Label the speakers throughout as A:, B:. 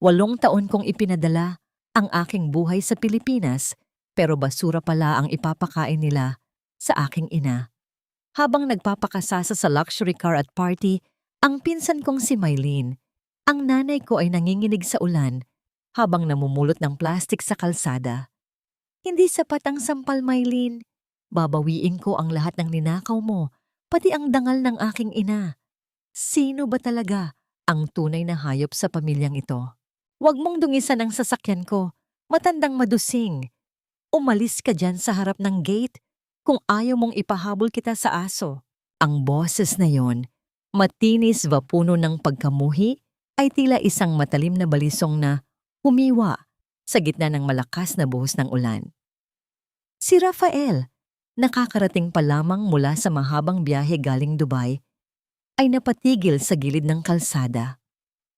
A: 8 taon kong ipinadala ang aking buhay sa Pilipinas pero basura pala ang ipapakain nila sa aking ina. Habang nagpapakasasa sa luxury car at party, ang pinsan kong si Mylene, ang nanay ko ay nanginginig sa ulan habang namumulot ng plastik sa kalsada. Hindi sapat ang sampal, Mylene. Babawiin ko ang lahat ng ninakaw mo, pati ang dangal ng aking ina. Sino ba talaga ang tunay na hayop sa pamilyang ito? Huwag mong dungisan ang sasakyan ko. Matandang madusing. Umalis ka dyan sa harap ng gate kung ayaw mong ipahabol kita sa aso. Ang boses na yon, matinis vapuno ng pagkamuhi, ay tila isang matalim na balisong na humiwa sa gitna ng malakas na buhos ng ulan. Si Rafael, nakakarating pa lamang mula sa mahabang biyahe galing Dubai, ay napatigil sa gilid ng kalsada.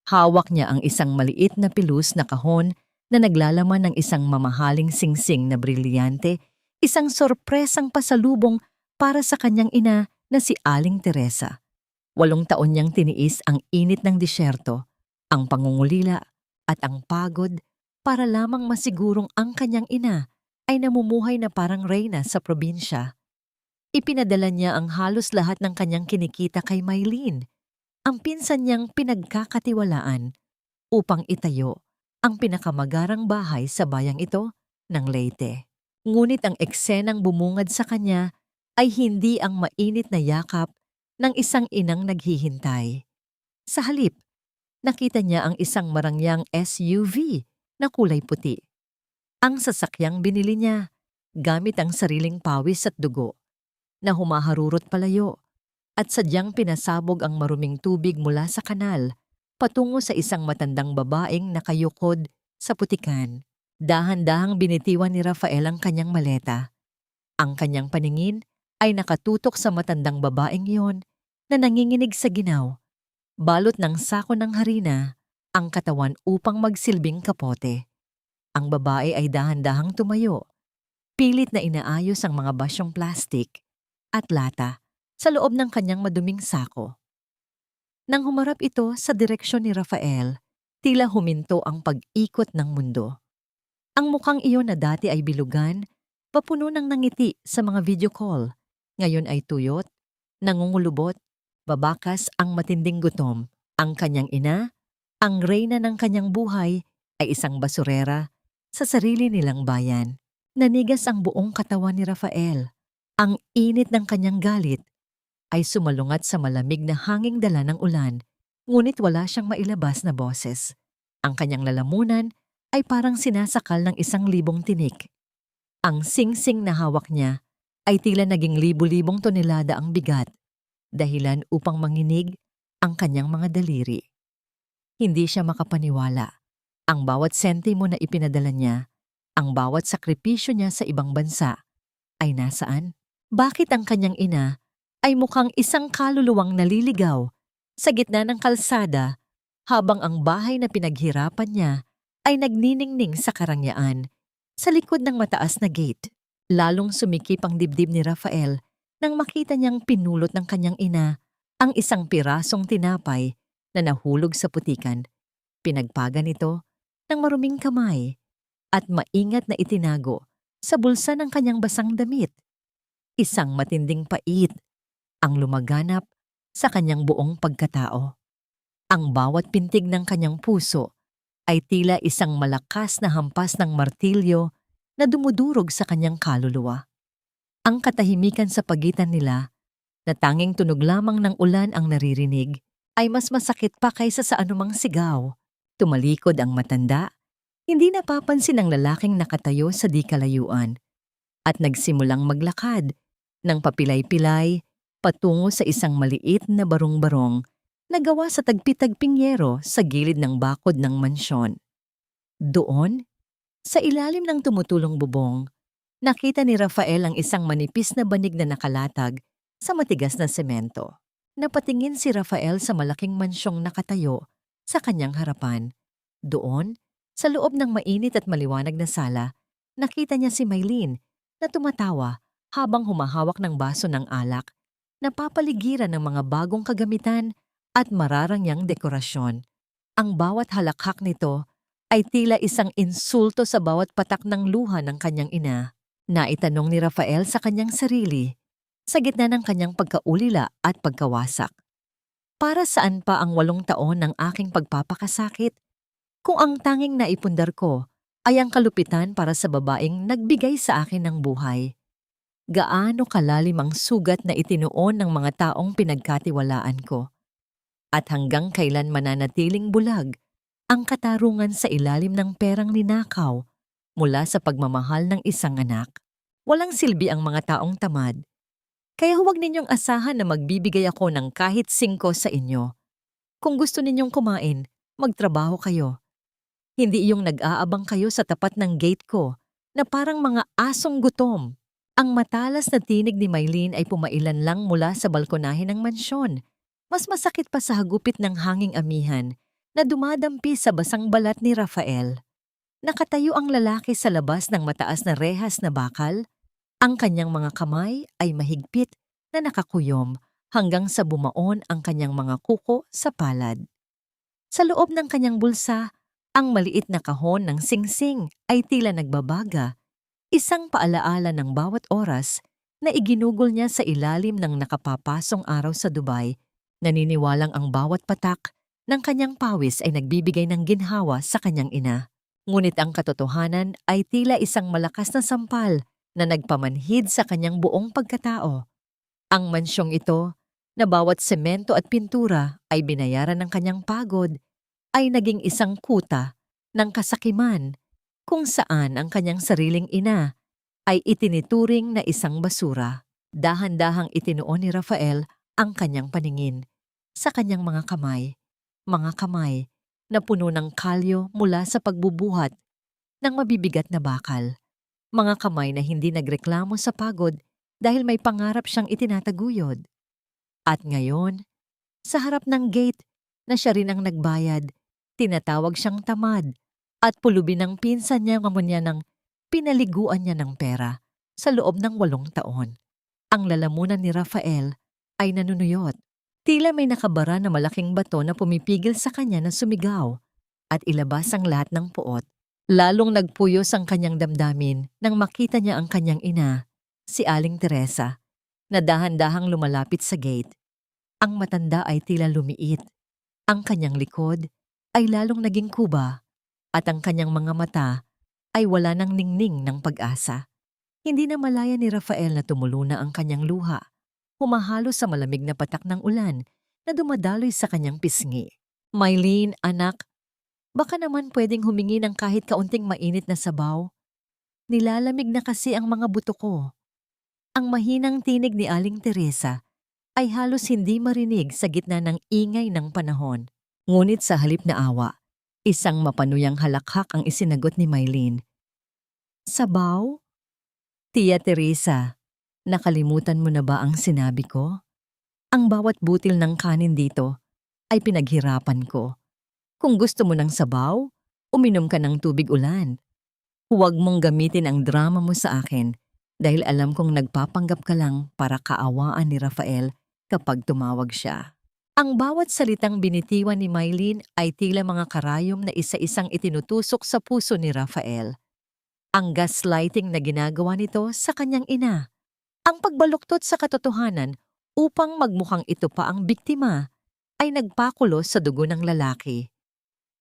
A: Hawak niya ang isang maliit na pilus na kahon na naglalaman ng isang mamahaling singsing na brilyante, isang sorpresang pasalubong para sa kanyang ina na si Aling Teresa. 8 taon niyang tiniis ang init ng disyerto, ang pangungulila at ang pagod para lamang masigurong ang kanyang ina ay namumuhay na parang reyna sa probinsya. Ipinadala niya ang halos lahat ng kanyang kinikita kay Mylene, ang pinsan niyang pinagkakatiwalaan, upang itayo ang pinakamagarang bahay sa bayang ito ng Leyte. Ngunit ang eksenang bumungad sa kanya ay hindi ang mainit na yakap ng isang inang naghihintay. Sa halip, nakita niya ang isang marangyang SUV na kulay puti. Ang sasakyang binili niya gamit ang sariling pawis at dugo na humaharurot palayo at sadyang pinasabog ang maruming tubig mula sa kanal patungo sa isang matandang babaeng nakayukod sa putikan. Dahan-dahang binitiwan ni Rafael ang kanyang maleta. Ang kanyang paningin ay nakatutok sa matandang babaeng iyon na nanginginig sa ginaw, balot ng sako ng harina ang katawan upang magsilbing kapote. Ang babae ay dahan-dahang tumayo, pilit na inaayos ang mga basyong plastik at lata sa loob ng kanyang maduming sako. Nang humarap ito sa direksyon ni Rafael, tila huminto ang pag-ikot ng mundo. Ang mukhang iyon na dati ay bilugan, papuno ng nangiti sa mga video call, ngayon ay tuyot, nangungulubot, babakas ang matinding gutom. Ang kanyang ina, ang reyna ng kanyang buhay, ay isang basurera sa sarili nilang bayan. Nanigas ang buong katawan ni Rafael. Ang init ng kanyang galit ay sumalungat sa malamig na hanging dala ng ulan, ngunit wala siyang mailabas na boses. Ang kanyang lalamunan ay parang sinasakal ng 1,000 tinik. Ang singsing na hawak niya ay tila naging libu-libong tonelada ang bigat, dahilan upang manginig ang kanyang mga daliri. Hindi siya makapaniwala. Ang bawat sentimo na ipinadala niya, ang bawat sakripisyo niya sa ibang bansa, ay nasaan? Bakit ang kanyang ina ay mukhang isang kaluluwang naliligaw sa gitna ng kalsada habang ang bahay na pinaghirapan niya ay nagniningning sa karangyaan sa likod ng mataas na gate? Lalong sumikip ang dibdib ni Rafael nang makita niyang pinulot ng kanyang ina ang isang pirasong tinapay na nahulog sa putikan. Pinagpagan ito ng maruming kamay at maingat na itinago sa bulsa ng kanyang basang damit. Isang matinding pait ang lumaganap sa kanyang buong pagkatao. Ang bawat pintig ng kanyang puso ay tila isang malakas na hampas ng martilyo na dumudurog sa kanyang kaluluwa. Ang katahimikan sa pagitan nila, na tanging tunog lamang ng ulan ang naririnig, ay mas masakit pa kaysa sa anumang sigaw. Tumalikod ang matanda, hindi napapansin ang lalaking nakatayo sa di kalayuan, at nagsimulang maglakad ng papilay-pilay patungo sa isang maliit na barong-barong na gawa sa tagpi-tagping yero sa gilid ng bakod ng mansyon. Doon, sa ilalim ng tumutulong bubong, nakita ni Rafael ang isang manipis na banig na nakalatag sa matigas na semento. Napatingin si Rafael sa malaking mansyong nakatayo sa kanyang harapan. Doon, sa loob ng mainit at maliwanag na sala, nakita niya si Mylene na tumatawa habang humahawak ng baso ng alak, napapaligiran ng mga bagong kagamitan at mararangyang dekorasyon. Ang bawat halakhak nito ay tila isang insulto sa bawat patak ng luha ng kanyang ina. Naitanong ni Rafael sa kanyang sarili, sa gitna ng kanyang pagkaulila at pagkawasak. Para saan pa ang 8 taon ng aking pagpapakasakit kung ang tanging naipundar ko ay ang kalupitan para sa babaeng nagbigay sa akin ng buhay? Gaano kalalim ang sugat na itinuon ng mga taong pinagkatiwalaan ko? At hanggang kailan mananatiling bulag ang katarungan sa ilalim ng perang ninakaw mula sa pagmamahal ng isang anak? Walang silbi ang mga taong tamad. Kaya huwag ninyong asahan na magbibigay ako ng kahit 5 sa inyo. Kung gusto ninyong kumain, magtrabaho kayo. Hindi iyong nag-aabang kayo sa tapat ng gate ko na parang mga asong gutom. Ang matalas na tinig ni Mylene ay pumailan lang mula sa balkonahe ng mansyon. Mas masakit pa sa hagupit ng hanging amihan na dumadampi sa basang balat ni Rafael. Nakatayo ang lalaki sa labas ng mataas na rehas na bakal. Ang kanyang mga kamay ay mahigpit na nakakuyom hanggang sa bumaon ang kanyang mga kuko sa palad. Sa loob ng kanyang bulsa, ang maliit na kahon ng singsing ay tila nagbabaga, isang paalaala ng bawat oras na iginugol niya sa ilalim ng nakapapasong araw sa Dubai. Naniniwalang ang bawat patak ng kanyang pawis ay nagbibigay ng ginhawa sa kanyang ina. Ngunit ang katotohanan ay tila isang malakas na sampal na nagpamanhid sa kanyang buong pagkatao. Ang mansyong ito, na bawat semento at pintura ay binayaran ng kanyang pagod, ay naging isang kuta ng kasakiman kung saan ang kanyang sariling ina ay itinituring na isang basura. Dahan-dahang itinuon ni Rafael ang kanyang paningin sa kanyang mga kamay na puno ng kalyo mula sa pagbubuhat ng mabibigat na bakal. Mga kamay na hindi nagreklamo sa pagod dahil may pangarap siyang itinataguyod. At ngayon, sa harap ng gate na siya rin ang nagbayad, tinatawag siyang tamad at pulubi ng pinsan niya ngamunya ng pinaliguan niya ng pera sa loob ng 8 taon. Ang lalamunan ni Rafael ay nanunuyot. Tila may nakabara na malaking bato na pumipigil sa kanya na sumigaw at ilabas ang lahat ng puot. Lalong nagpuyos ang kanyang damdamin nang makita niya ang kanyang ina, si Aling Teresa, na dahan-dahang lumalapit sa gate. Ang matanda ay tila lumiit. Ang kanyang likod ay lalong naging kuba at ang kanyang mga mata ay wala ng ningning ng pag-asa. Hindi na malaya ni Rafael na tumulo na ang kanyang luha, humahalo sa malamig na patak ng ulan na dumadaloy sa kanyang pisngi. Mylene, anak, baka naman pwedeng humingi ng kahit kaunting mainit na sabaw. Nilalamig na kasi ang mga buto ko. Ang mahinang tinig ni Aling Teresa ay halos hindi marinig sa gitna ng ingay ng panahon. Ngunit sa halip na awa, isang mapanuyang halakhak ang isinagot ni Mylene. Sabaw? Tia Teresa, nakalimutan mo na ba ang sinabi ko? Ang bawat butil ng kanin dito ay pinaghirapan ko. Kung gusto mo ng sabaw, uminom ka ng tubig ulan. Huwag mong gamitin ang drama mo sa akin dahil alam kong nagpapanggap ka lang para kaawaan ni Rafael kapag tumawag siya. Ang bawat salitang binitiwan ni Mylene ay tila mga karayom na isa-isang itinutusok sa puso ni Rafael. Ang gaslighting na ginagawa nito sa kanyang ina. Ang pagbaluktot sa katotohanan upang magmukhang ito pa ang biktima ay nagpakulo sa dugo ng lalaki.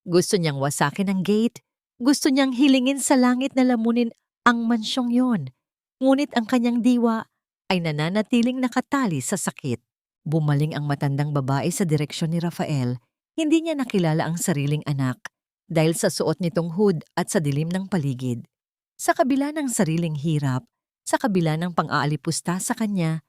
A: Gusto niyang wasakin ang gate, gusto niyang hilingin sa langit na lamunin ang mansyong yon. Ngunit ang kanyang diwa ay nananatiling nakatali sa sakit. Bumaling ang matandang babae sa direksyon ni Rafael. Hindi niya nakilala ang sariling anak dahil sa suot nitong hood at sa dilim ng paligid. Sa kabila ng sariling hirap, sa kabila ng pang-aalipusta sa kanya,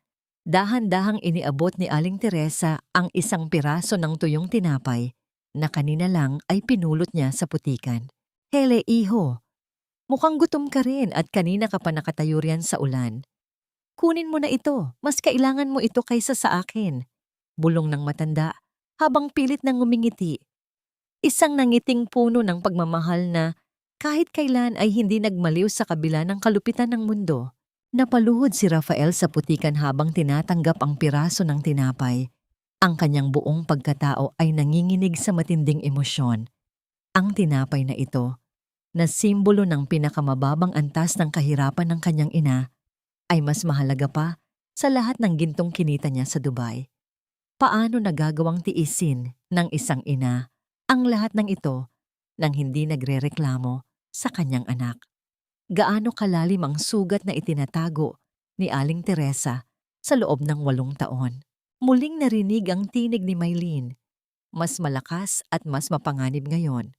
A: dahan-dahang iniabot ni Aling Teresa ang isang piraso ng tuyong tinapay na kanina lang ay pinulot niya sa putikan. Hele, iho, mukhang gutom ka rin at kanina ka pa nakatayo riyan sa ulan. Kunin mo na ito, mas kailangan mo ito kaysa sa akin. Bulong ng matanda habang pilit nang ngumingiti. Isang nangiting puno ng pagmamahal na kahit kailan ay hindi nagmaliw sa kabila ng kalupitan ng mundo. Napaluhod si Rafael sa putikan habang tinatanggap ang piraso ng tinapay. Ang kanyang buong pagkatao ay nanginginig sa matinding emosyon. Ang tinapay na ito, na simbolo ng pinakamababang antas ng kahirapan ng kanyang ina, ay mas mahalaga pa sa lahat ng gintong kinita niya sa Dubai. Paano nagagawang tiisin ng isang ina ang lahat ng ito nang hindi nagrereklamo sa kanyang anak? Gaano kalalim ang sugat na itinatago ni Aling Teresa sa loob ng 8 taon? Muling narinig ang tinig ni Maylene, mas malakas at mas mapanganib ngayon.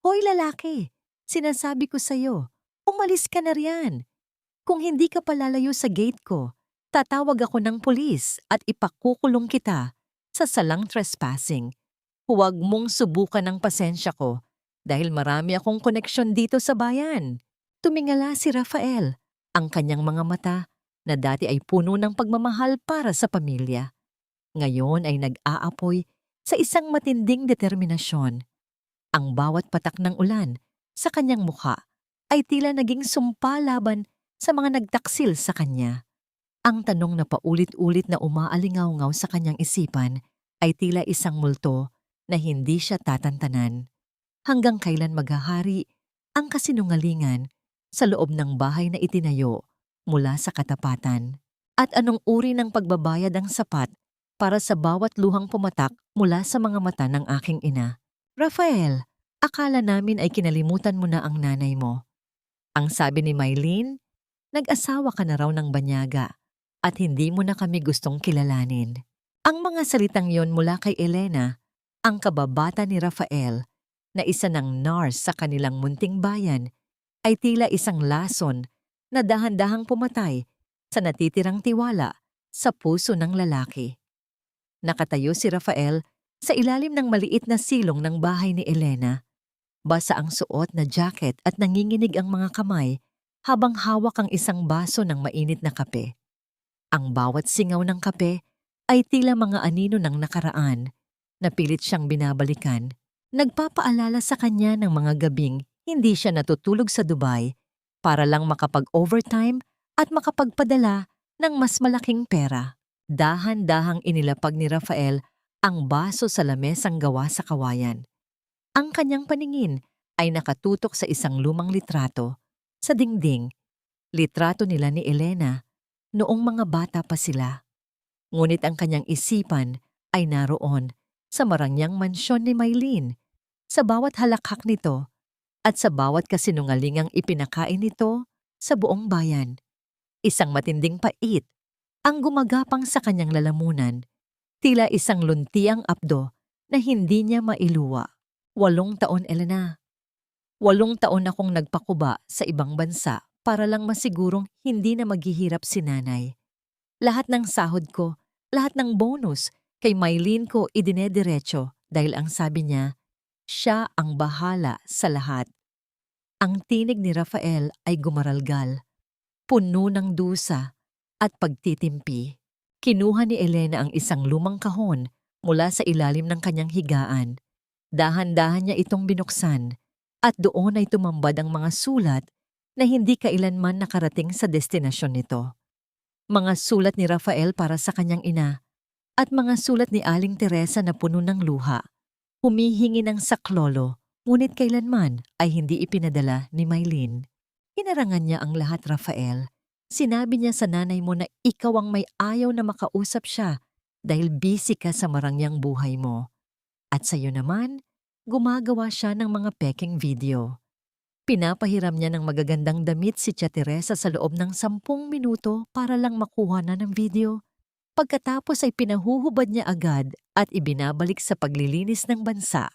A: Hoy lalaki, sinasabi ko sa'yo, umalis ka na riyan. Kung hindi ka palalayo sa gate ko, tatawag ako ng pulis at ipakukulong kita sa salang trespassing. Huwag mong subukan ang pasensya ko dahil marami akong koneksyon dito sa bayan. Tumingala si Rafael, ang kanyang mga mata na dati ay puno ng pagmamahal para sa pamilya. Ngayon ay nag-aapoy sa isang matinding determinasyon. Ang bawat patak ng ulan sa kanyang mukha ay tila naging sumpa laban sa mga nagtaksil sa kanya. Ang tanong na paulit-ulit na umaalingaw-ngaw sa kanyang isipan ay tila isang multo na hindi siya tatantanan. Hanggang kailan maghahari ang kasinungalingan sa loob ng bahay na itinayo mula sa katapatan? At anong uri ng pagbabayad ang sapat para sa bawat luhang pumatak mula sa mga mata ng aking ina? Rafael, akala namin ay kinalimutan mo na ang nanay mo. Ang sabi ni Maylene, nag-asawa ka na raw ng banyaga at hindi mo na kami gustong kilalanin. Ang mga salitang yon mula kay Elena, ang kababata ni Rafael, na isa ng nurse sa kanilang munting bayan, ay tila isang lason na dahan-dahang pumatay sa natitirang tiwala sa puso ng lalaki. Nakatayo si Rafael sa ilalim ng maliit na silong ng bahay ni Elena. Basa ang suot na jacket at nanginginig ang mga kamay habang hawak ang isang baso ng mainit na kape. Ang bawat singaw ng kape ay tila mga anino ng nakaraan na pilit siyang binabalikan. Nagpapaalala sa kanya ng mga gabing hindi siya natutulog sa Dubai para lang makapag-overtime at makapagpadala ng mas malaking pera. Dahan-dahang inilapag ni Rafael ang baso sa lamesang gawa sa kawayan. Ang kanyang paningin ay nakatutok sa isang lumang litrato sa dingding. Litrato nila ni Elena noong mga bata pa sila. Ngunit ang kanyang isipan ay naroon sa marangyang mansyon ni Maylene, sa bawat halakhak nito at sa bawat kasinungalingang ipinakain nito sa buong bayan. Isang matinding pait ang gumagapang sa kanyang lalamunan, tila isang luntiang apdo na hindi niya mailuwa. 8 taon, Elena. 8 taon akong nagpakuba sa ibang bansa para lang masigurong hindi na maghihirap si nanay. Lahat ng sahod ko, lahat ng bonus kay Maylene ko idinediretso dahil ang sabi niya, siya ang bahala sa lahat. Ang tinig ni Rafael ay gumaralgal, puno ng dusa at pagtitimpi. Kinuha ni Elena ang isang lumang kahon mula sa ilalim ng kanyang higaan. Dahan-dahan niya itong binuksan at doon ay tumambad ang mga sulat na hindi kailanman nakarating sa destinasyon nito. Mga sulat ni Rafael para sa kanyang ina at mga sulat ni Aling Teresa na puno ng luha. Humihingi ng saklolo, ngunit kailanman ay hindi ipinadala ni Maylene. Inarangan niya ang lahat, Rafael. Sinabi niya sa nanay mo na ikaw ang may ayaw na makausap siya dahil busy ka sa marangyang buhay mo. At sa'yo naman, gumagawa siya ng mga peking video. Pinapahiram niya ng magagandang damit si Tia Teresa sa loob ng 10 minuto para lang makuha na ng video. Pagkatapos ay pinahuhubad niya agad at ibinabalik sa paglilinis ng bansa.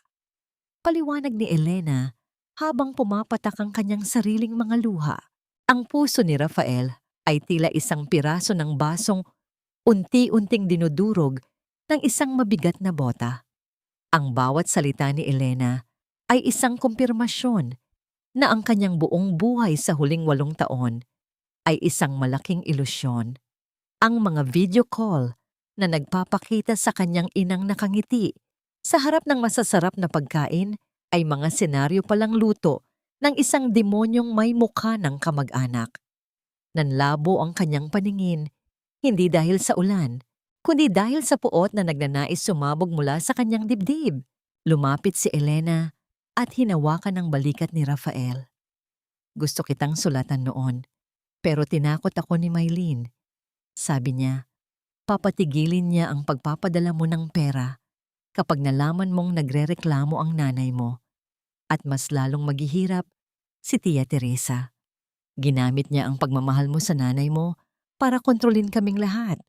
A: Paliwanag ni Elena habang pumapatak ang kanyang sariling mga luha. Ang puso ni Rafael ay tila isang piraso ng basong unti-unting dinudurog ng isang mabigat na bota. Ang bawat salita ni Elena ay isang kumpirmasyon na ang kanyang buong buhay sa huling 8 taon ay isang malaking ilusyon. Ang mga video call na nagpapakita sa kanyang inang nakangiti sa harap ng masasarap na pagkain ay mga senaryo palang luto ng isang demonyong may mukha ng kamag-anak. Nanlabo ang kanyang paningin, hindi dahil sa ulan, kundi dahil sa puot na nagnanais sumabog mula sa kanyang dibdib. Lumapit si Elena at hinawakan ang balikat ni Rafael. Gusto kitang sulatan noon, pero tinakot ako ni Mylene. Sabi niya, papatigilin niya ang pagpapadala mo ng pera kapag nalaman mong nagrereklamo ang nanay mo at mas lalong maghihirap si Tia Teresa. Ginamit niya ang pagmamahal mo sa nanay mo para kontrolin kaming lahat.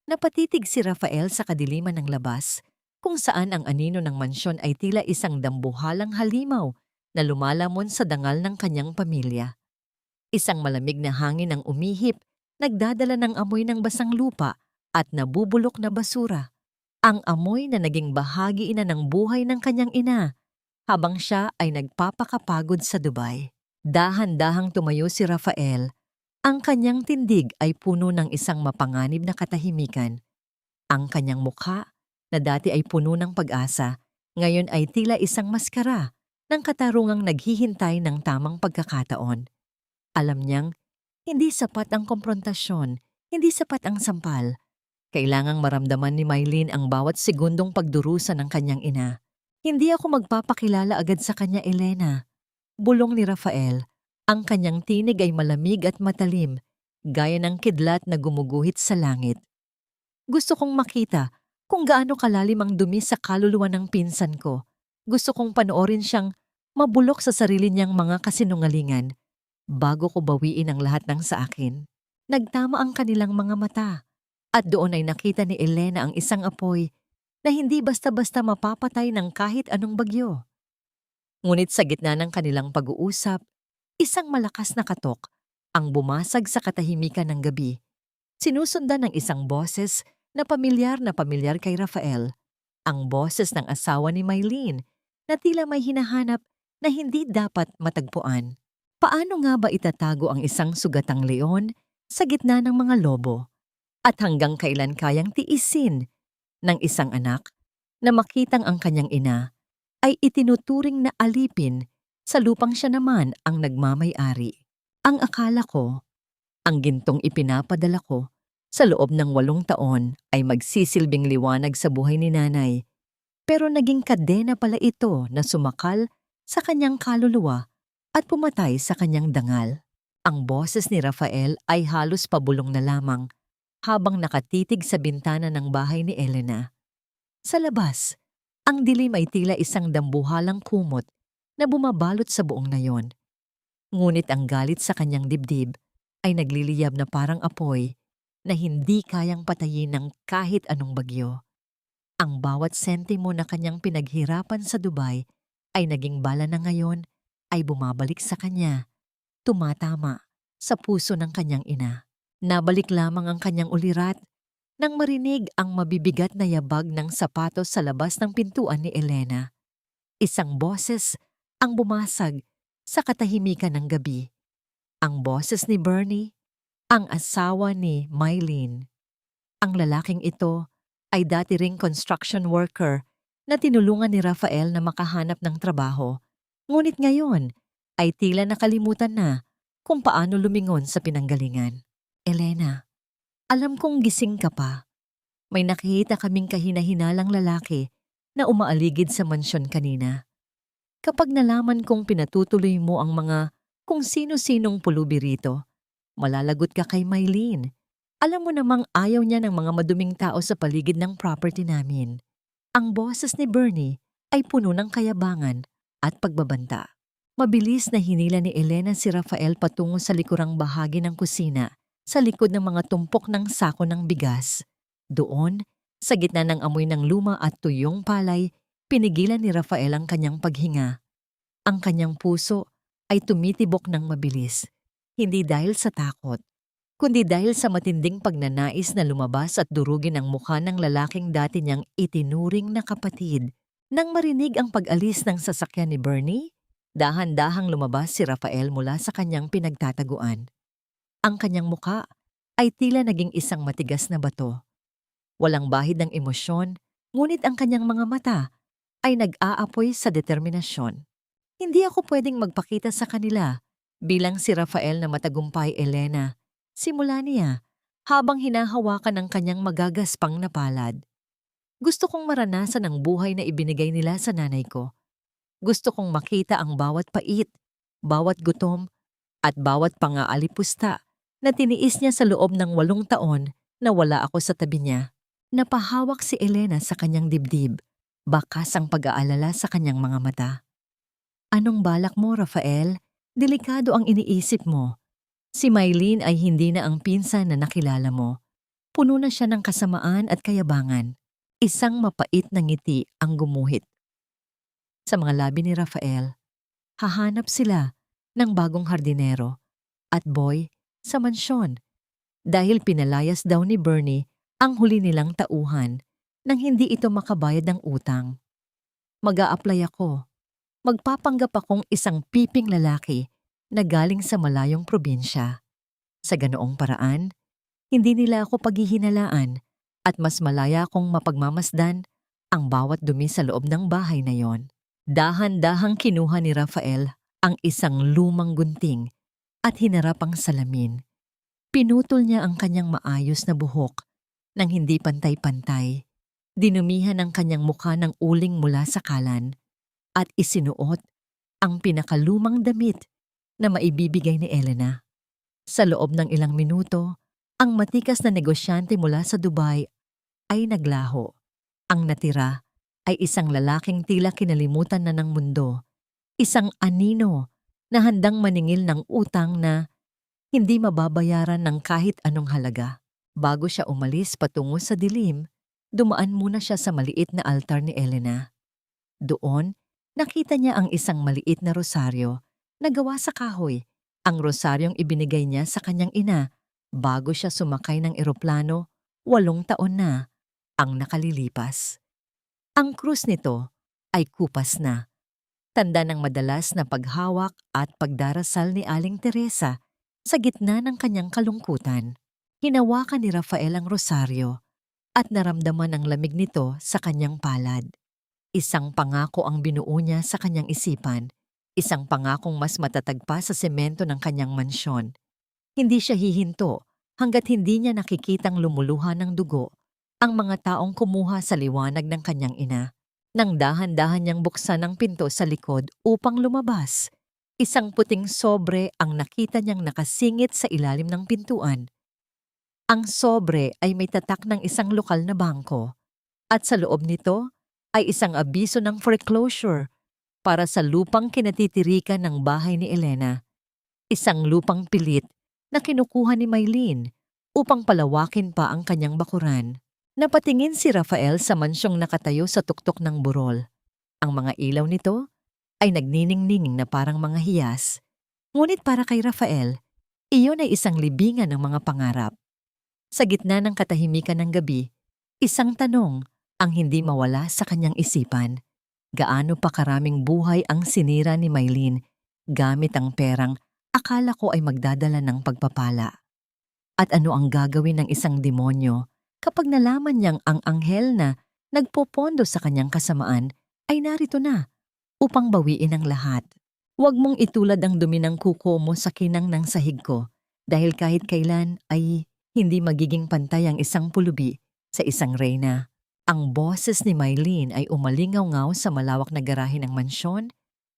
A: Napatitig si Rafael sa kadiliman ng labas kung saan ang anino ng mansyon ay tila isang dambuhalang halimaw na lumalamon sa dangal ng kanyang pamilya. Isang malamig na hangin ang umihip, nagdadala ng amoy ng basang lupa at nabubulok na basura. Ang amoy na naging bahagi na ng buhay ng kanyang ina habang siya ay nagpapakapagod sa Dubai. Dahan-dahang tumayo si Rafael. Ang kanyang tindig ay puno ng isang mapanganib na katahimikan. Ang kanyang mukha, na dati ay puno ng pag-asa, ngayon ay tila isang maskara ng katarungang naghihintay ng tamang pagkakataon. Alam niyang, hindi sapat ang komprontasyon, hindi sapat ang sampal. Kailangang maramdaman ni Mylene ang bawat segundong pagdurusa ng kanyang ina. Hindi ako magpapakilala agad sa kanya, Elena. Bulong ni Rafael. Ang kanyang tinig ay malamig at matalim, gaya ng kidlat na gumuguhit sa langit. Gusto kong makita kung gaano kalalim ang dumi sa kaluluwa ng pinsan ko. Gusto kong panoorin siyang mabulok sa sarili niyang mga kasinungalingan bago ko bawiin ang lahat ng sa akin. Nagtama ang kanilang mga mata at doon ay nakita ni Elena ang isang apoy na hindi basta-basta mapapatay ng kahit anong bagyo. Ngunit sa gitna ng kanilang pag-uusap, isang malakas na katok ang bumasag sa katahimikan ng gabi. Sinusundan ng isang boses na pamilyar kay Rafael. Ang boses ng asawa ni Mylene na tila may hinahanap na hindi dapat matagpuan. Paano nga ba itatago ang isang sugatang leon sa gitna ng mga lobo? At hanggang kailan kayang tiisin ng isang anak na makitang ang kanyang ina ay itinuturing na alipin sa lupang siya naman ang nagmamay-ari? Ang akala ko, ang gintong ipinapadala ko sa loob ng 8 taon ay magsisilbing liwanag sa buhay ni nanay. Pero naging kadena pala ito na sumakal sa kanyang kaluluwa at pumatay sa kanyang dangal. Ang boses ni Rafael ay halos pabulong na lamang habang nakatitig sa bintana ng bahay ni Elena. Sa labas, ang dilim ay tila isang dambuhalang kumot na bumabalot sa buong nayon. Ngunit ang galit sa kanyang dibdib ay nagliliyab na parang apoy na hindi kayang patayin ng kahit anong bagyo. Ang bawat sentimo na kanyang pinaghirapan sa Dubai ay naging bala na ngayon ay bumabalik sa kanya, tumatama sa puso ng kanyang ina. Nabalik lamang ang kanyang ulirat nang marinig ang mabibigat na yabag ng sapatos sa labas ng pintuan ni Elena. Isang boses ang bumasag sa katahimikan ng gabi. Ang boses ni Bernie, ang asawa ni Mylene. Ang lalaking ito ay dati ring construction worker na tinulungan ni Rafael na makahanap ng trabaho. Ngunit ngayon ay tila nakalimutan na kung paano lumingon sa pinanggalingan. Elena, alam kong gising ka pa. May nakikita kaming kahina-hinalang lalaki na umaaligid sa mansyon kanina. Kapag nalaman kong pinatutuloy mo ang mga kung sino-sinong pulubi rito, malalagot ka kay Mylene. Alam mo namang ayaw niya ng mga maduming tao sa paligid ng property namin. Ang boses ni Bernie ay puno ng kayabangan at pagbabanta. Mabilis na hinila ni Elena si Rafael patungo sa likurang bahagi ng kusina, sa likod ng mga tumpok ng sako ng bigas. Doon, sa gitna ng amoy ng luma at tuyong palay, pinigilan ni Rafael ang kanyang paghinga. Ang kanyang puso ay tumitibok ng mabilis, hindi dahil sa takot, kundi dahil sa matinding pagnanais na lumabas at durugin ang mukha ng lalaking dati niyang itinuring na kapatid. Nang marinig ang pag-alis ng sasakyan ni Bernie, dahan-dahang lumabas si Rafael mula sa kanyang pinagtataguan. Ang kanyang muka ay tila naging isang matigas na bato. Walang bahid ng emosyon, ngunit ang kanyang mga mata ay nag-aapoy sa determinasyon. Hindi ako pwedeng magpakita sa kanila bilang si Rafael na matagumpay, Elena. Simula niya habang hinahawakan ang kanyang magagaspang na palad. Gusto kong maranasan ang buhay na ibinigay nila sa nanay ko. Gusto kong makita ang bawat pait, bawat gutom, at bawat pangaalipusta na tiniis niya sa loob ng 8 taon na wala ako sa tabi niya. Napahawak si Elena sa kanyang dibdib, bakas ang pag-aalala sa kanyang mga mata. Anong balak mo, Rafael? Delikado ang iniisip mo. Si Mylene ay hindi na ang pinsan na nakilala mo. Puno na siya ng kasamaan at kayabangan. Isang mapait na ngiti ang gumuhit sa mga labi ni Rafael. Hahanap sila ng bagong hardinero at boy sa mansyon dahil pinalayas daw ni Bernie ang huli nilang tauhan nang hindi ito makabayad ng utang. Mag-a-apply ako. Magpapanggap akong isang piping lalaki na galing sa malayong probinsya. Sa ganoong paraan, hindi nila ako paghihinalaan at mas malaya akong mapagmamasdan ang bawat dumi sa loob ng bahay na yon. Dahan-dahang kinuha ni Rafael ang isang lumang gunting at hinarap ang salamin. Pinutol niya ang kanyang maayos na buhok nang hindi pantay-pantay. Dinumihan ang kanyang mukha ng uling mula sa kalan at isinuot ang pinakalumang damit na maibibigay ni Elena. Sa loob ng ilang minuto, ang matikas na negosyante mula sa Dubai ay naglaho. Ang natira ay isang lalaking tila kinalimutan na ng mundo, isang anino na handang maningil ng utang na hindi mababayaran ng kahit anong halaga. Bago siya umalis patungo sa dilim, dumaan muna siya sa maliit na altar ni Elena. Doon, nakita niya ang isang maliit na rosaryo na gawa sa kahoy. Ang rosaryong ibinigay niya sa kanyang ina bago siya sumakay ng eroplano 8 taon na ang nakalilipas. Ang krus nito ay kupas na, tanda ng madalas na paghawak at pagdarasal ni Aling Teresa sa gitna ng kanyang kalungkutan. Hinawakan ni Rafael ang rosaryo at naramdaman ang lamig nito sa kanyang palad. Isang pangako ang binuo niya sa kanyang isipan, isang pangakong mas matatag pa sa semento ng kanyang mansyon. Hindi siya hihinto hanggat hindi niya nakikitang lumuluha ng dugo ang mga taong kumuha sa liwanag ng kanyang ina. Nang dahan-dahan niyang buksan ang pinto sa likod upang lumabas, isang puting sobre ang nakita niyang nakasingit sa ilalim ng pintuan. Ang sobre ay may tatak ng isang lokal na bangko at sa loob nito ay isang abiso ng foreclosure para sa lupang kinatitirikan ng bahay ni Elena. Isang lupang pilit na kinukuha ni Mylene upang palawakin pa ang kanyang bakuran. Napatingin si Rafael sa mansyong nakatayo sa tuktok ng burol. Ang mga ilaw nito ay nagniningning na parang mga hiyas. Ngunit para kay Rafael, iyon ay isang libingan ng mga pangarap. Sa gitna ng katahimikan ng gabi, isang tanong ang hindi mawala sa kanyang isipan. Gaano pa karaming buhay ang sinira ni Mylene gamit ang perang akala ko ay magdadala ng pagpapala? At ano ang gagawin ng isang demonyo kapag nalaman niyang ang anghel na nagpopondo sa kanyang kasamaan ay narito na upang bawiin ang lahat? Huwag mong itulad ang dumi ng kuko mo sa kinang ng sahig ko dahil kahit kailan ay hindi magiging pantay ang isang pulubi sa isang reyna. Ang boses ni Mylene ay umalingaw-ngaw sa malawak na garahe ng mansyon.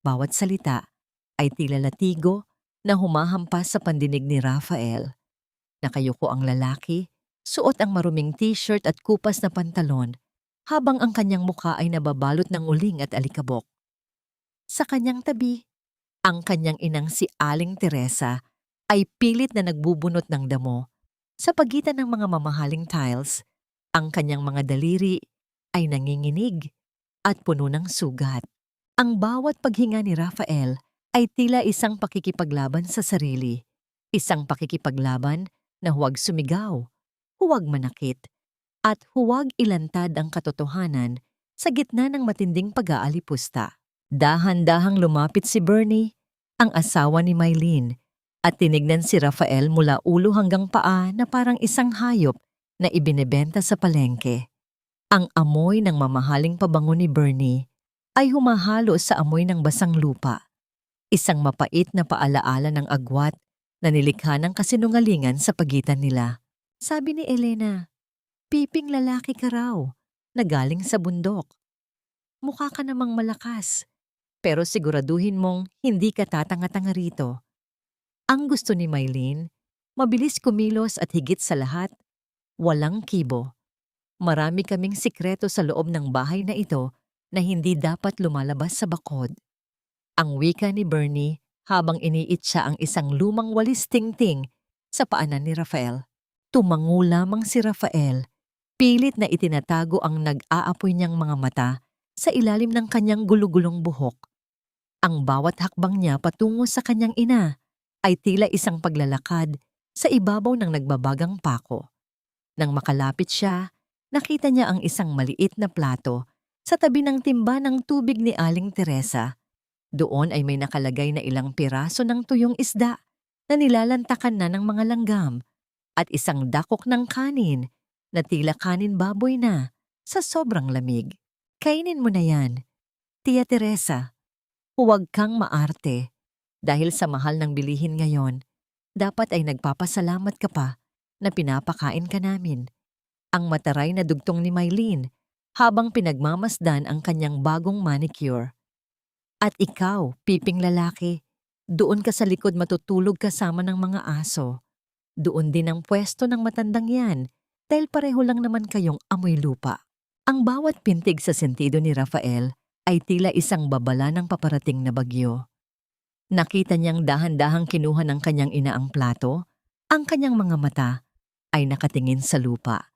A: Bawat salita ay tila latigo na humahampas sa pandinig ni Rafael. Nakayuko ang lalaki, suot ang maruming t-shirt at kupas na pantalon, habang ang kanyang mukha ay nababalot ng uling at alikabok. Sa kanyang tabi, ang kanyang inang si Aling Teresa ay pilit na nagbubunot ng damo. Sa pagitan ng mga mamahaling tiles, ang kanyang mga daliri ay nanginginig at puno ng sugat. Ang bawat paghinga ni Rafael ay tila isang pakikipaglaban sa sarili. Isang pakikipaglaban na huwag sumigaw, huwag manakit, at huwag ilantad ang katotohanan sa gitna ng matinding pag-aalipusta. Dahan-dahang lumapit si Bernie, ang asawa ni Mylene, at tinignan si Rafael mula ulo hanggang paa na parang isang hayop na ibinebenta sa palengke. Ang amoy ng mamahaling pabango ni Bernie ay humahalo sa amoy ng basang lupa. Isang mapait na paalaala ng agwat na nilikha ng kasinungalingan sa pagitan nila. Sabi ni Elena, "Piping lalaki ka raw, na galing sa bundok. Mukha ka namang malakas, Pero siguraduhin mong hindi ka tatanga-tanga rito. Ang gusto ni Mylene, mabilis kumilos at higit sa lahat, walang kibo. Marami kaming sikreto sa loob ng bahay na ito na hindi dapat lumalabas sa bakod. Ang wika ni Bernie habang iniitsa ang isang lumang walis tingting sa paanan ni Rafael. Tumango lamang si Rafael, pilit na itinatago ang nag-aapoy niyang mga mata sa ilalim ng kanyang gulugulong buhok. Ang bawat hakbang niya patungo sa kanyang ina ay tila isang paglalakad sa ibabaw ng nagbabagang pako. Nang makalapit siya, nakita niya ang isang maliit na plato sa tabi ng timba ng tubig ni Aling Teresa. Doon ay may nakalagay na ilang piraso ng tuyong isda na nilalantakan na ng mga langgam at isang dakok ng kanin na tila kanin baboy na sa sobrang lamig. Kainin mo na yan, Tia Teresa. Huwag kang maarte. Dahil sa mahal ng bilihin ngayon, dapat ay nagpapasalamat ka pa na pinapakain ka namin. Ang mataray na dugtong ni Mylene habang pinagmamasdan ang kanyang bagong manicure. At ikaw, piping lalaki, doon ka sa likod matutulog kasama ng mga aso. Doon din ang pwesto ng matandang yan dahil pareho lang naman kayong amoy lupa. Ang bawat pintig sa sentido ni Rafael ay tila isang babala ng paparating na bagyo. Nakita niyang dahan-dahang kinuha ng kanyang ina ang plato, ang kanyang mga mata ay nakatingin sa lupa.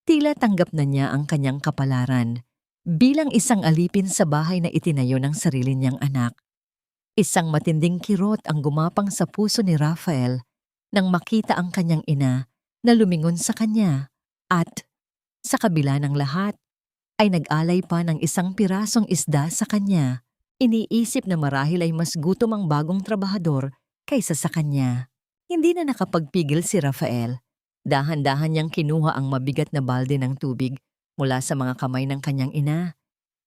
A: Tila tanggap na niya ang kanyang kapalaran bilang isang alipin sa bahay na itinayo ng sarili niyang anak. Isang matinding kirot ang gumapang sa puso ni Rafael nang makita ang kanyang ina na lumingon sa kanya at, sa kabila ng lahat, ay nag-alay pa ng isang pirasong isda sa kanya. Iniisip na marahil ay mas gutom ang bagong trabahador kaysa sa kanya. Hindi na nakapagpigil si Rafael. Dahan-dahan niyang kinuha ang mabigat na balde ng tubig mula sa mga kamay ng kanyang ina.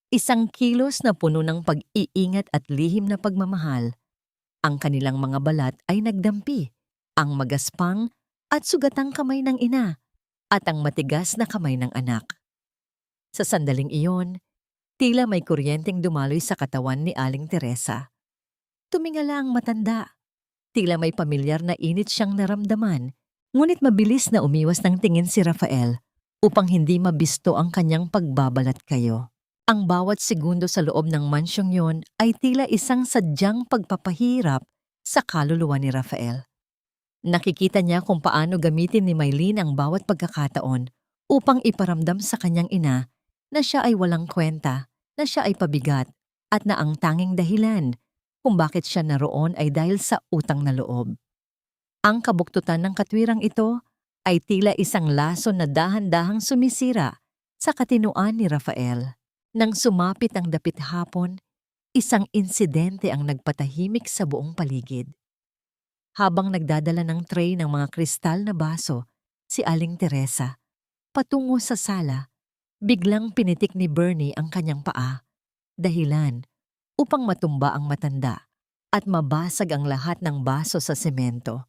A: Isang kilos na puno ng pag-iingat at lihim na pagmamahal. Ang kanilang mga balat ay nagdampi, ang magaspang at sugatang kamay ng ina at ang matigas na kamay ng anak. Sa sandaling iyon, tila may kuryenteng dumaloy sa katawan ni Aling Teresa. Tumingala ang matanda. Tila may pamilyar na init siyang naramdaman, ngunit mabilis na umiwas ng tingin si Rafael upang hindi mabisto ang kanyang pagbabalat kayo. Ang bawat segundo sa loob ng mansyong yon ay tila isang sadyang pagpapahirap sa kaluluwa ni Rafael. Nakikita niya kung paano gamitin ni Mylene ang bawat pagkakataon upang iparamdam sa kanyang ina na siya ay walang kwenta, na siya ay pabigat, at na ang tanging dahilan kung bakit siya naroon ay dahil sa utang na loob. Ang kabuktutan ng katwirang ito ay tila isang laso na dahan-dahang sumisira sa katinuan ni Rafael. Nang sumapit ang dapit hapon, isang insidente ang nagpatahimik sa buong paligid. Habang nagdadala ng tray ng mga kristal na baso, si Aling Teresa, patungo sa sala, biglang pinitik ni Bernie ang kanyang paa, dahilan upang matumba ang matanda at mabasag ang lahat ng baso sa semento.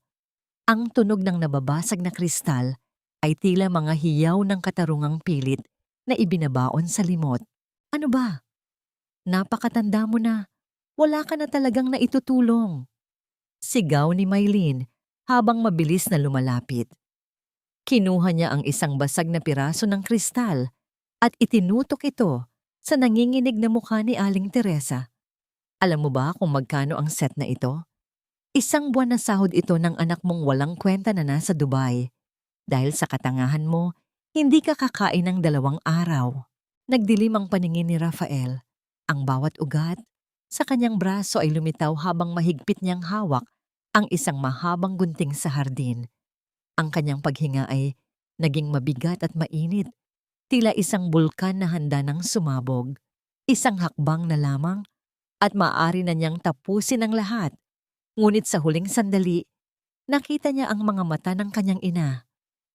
A: Ang tunog ng nababasag na kristal ay tila mga hiyaw ng katarungang pilit na ibinabaon sa limot. Ano ba? Napakatanda mo na. Wala ka na talagang naitutulong. Sigaw ni Mylene habang mabilis na lumalapit. Kinuha niya ang isang basag na piraso ng kristal at itinutok ito sa nanginginig na mukha ni Aling Teresa. Alam mo ba kung magkano ang set na ito? Isang buwan na sahod ito ng anak mong walang kwenta na nasa Dubai. Dahil sa katangahan mo, hindi ka kakain ng 2 araw. Nagdilim ang paningin ni Rafael. Ang bawat ugat sa kanyang braso ay lumitaw habang mahigpit niyang hawak ang isang mahabang gunting sa hardin. Ang kanyang paghinga ay naging mabigat at mainit. Tila isang bulkan na handa ng sumabog. Isang hakbang na lamang at maaari na niyang tapusin ang lahat. Ngunit sa huling sandali, nakita niya ang mga mata ng kanyang ina.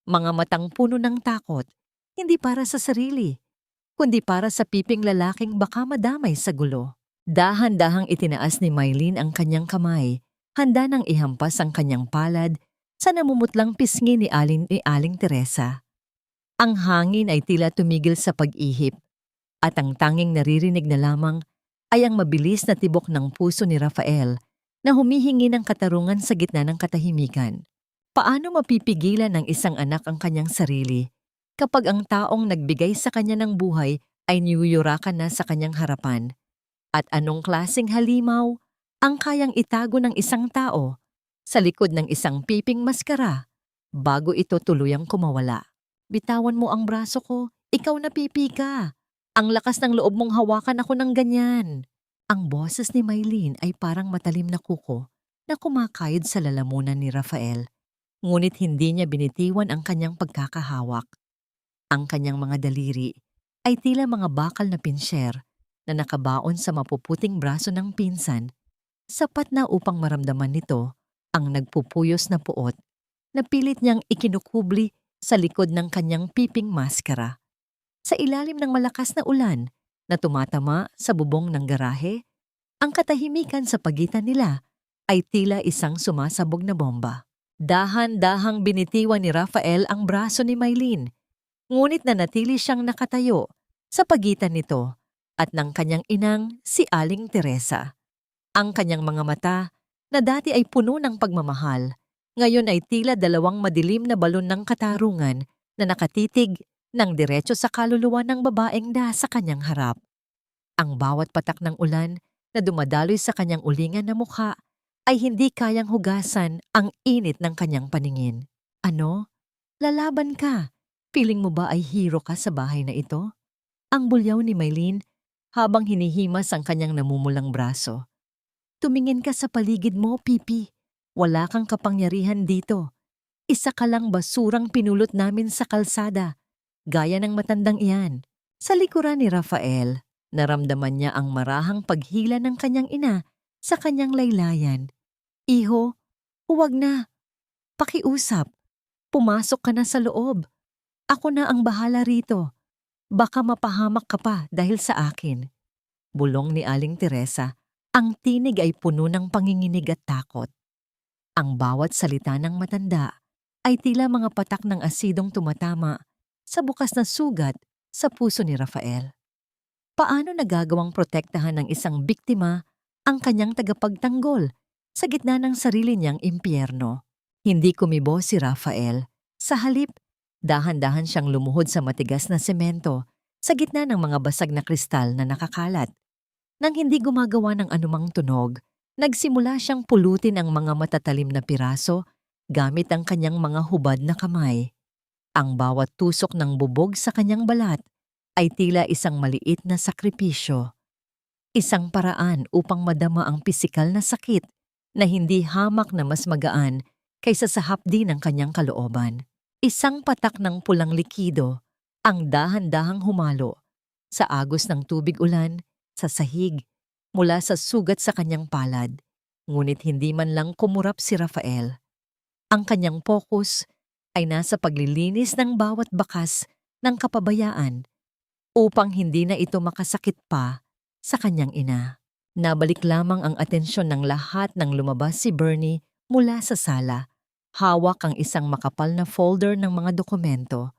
A: Mga matang puno ng takot, hindi para sa sarili, kundi para sa piping lalaking baka madamay sa gulo. Dahan-dahang itinaas ni Mylene ang kanyang kamay, handa nang ihampas ang kanyang palad sa namumutlang pisngi ni Aling Teresa. Ang hangin ay tila tumigil sa pag-ihip, at ang tanging naririnig na lamang ay ang mabilis na tibok ng puso ni Rafael na humihingi ng katarungan sa gitna ng katahimikan. Paano mapipigilan ng isang anak ang kanyang sarili kapag ang taong nagbigay sa kanya ng buhay ay niyuyurakan na sa kanyang harapan? At anong klaseng halimaw ang kayang itago ng isang tao sa likod ng isang piping maskara bago ito tuluyang kumawala? Bitawan mo ang braso ko, ikaw na pipi ka. Ang lakas ng loob mong hawakan ako ng ganyan. Ang boses ni Maylene ay parang matalim na kuko na kumakayod sa lalamunan ni Rafael. Ngunit hindi niya binitiwan ang kanyang pagkakahawak. Ang kanyang mga daliri ay tila mga bakal na pinsyer na nakabaon sa mapuputing braso ng pinsan, sapat na upang maramdaman nito ang nagpupuyos na puot na pilit niyang ikinukubli sa likod ng kanyang piping maskara. Sa ilalim ng malakas na ulan na tumatama sa bubong ng garahe, ang katahimikan sa pagitan nila ay tila isang sumasabog na bomba. Dahan-dahang binitiwan ni Rafael ang braso ni Maylene, ngunit nanatili siyang nakatayo sa pagitan nito at ng kanyang inang si Aling Teresa. Ang kanyang mga mata na dati ay puno ng pagmamahal, ngayon ay tila dalawang madilim na balon ng katarungan na nakatitig ng diretso sa kaluluwa ng babaeng nasa kanyang harap. Ang bawat patak ng ulan na dumadaloy sa kanyang ulingan na mukha ay hindi kayang hugasan ang init ng kanyang paningin. Ano? Lalaban ka? Feeling mo ba ay hero ka sa bahay na ito? Ang bulyaw ni Maylene habang hinihimas ang kanyang namumulang braso. Tumingin ka sa paligid mo, Pipi. Wala kang kapangyarihan dito. Isa ka lang basurang pinulot namin sa kalsada, gaya ng matandang iyan. Sa likuran ni Rafael, naramdaman niya ang marahang paghila ng kanyang ina sa kanyang laylayan. Iho, huwag na. Pakiusap. Pumasok ka na sa loob. Ako na ang bahala rito. Baka mapahamak ka pa dahil sa akin. Bulong ni Aling Teresa, ang tinig ay puno ng panginginig at takot. Ang bawat salita ng matanda ay tila mga patak ng asidong tumatama sa bukas na sugat sa puso ni Rafael. Paano nagagawang protektahan ng isang biktima ang kanyang tagapagtanggol sa gitna ng sarili niyang impyerno? Hindi kumibo si Rafael. Sa halip, dahan-dahan siyang lumuhod sa matigas na semento sa gitna ng mga basag na kristal na nakakalat. Nang hindi gumagawa ng anumang tunog, nagsimula siyang pulutin ang mga matatalim na piraso gamit ang kanyang mga hubad na kamay. Ang bawat tusok ng bubog sa kanyang balat ay tila isang maliit na sakripisyo. Isang paraan upang madama ang pisikal na sakit na hindi hamak na mas magaan kaysa sa hapdi ng kanyang kalooban. Isang patak ng pulang likido ang dahan-dahang humalo sa agos ng tubig ulan, sa sahig, mula sa sugat sa kanyang palad. Ngunit hindi man lang kumurap si Rafael. Ang kanyang focus ay nasa paglilinis ng bawat bakas ng kapabayaan upang hindi na ito makasakit pa sa kanyang ina. Nabalik lamang ang atensyon ng lahat nang lumabas si Bernie mula sa sala. Hawak ang isang makapal na folder ng mga dokumento.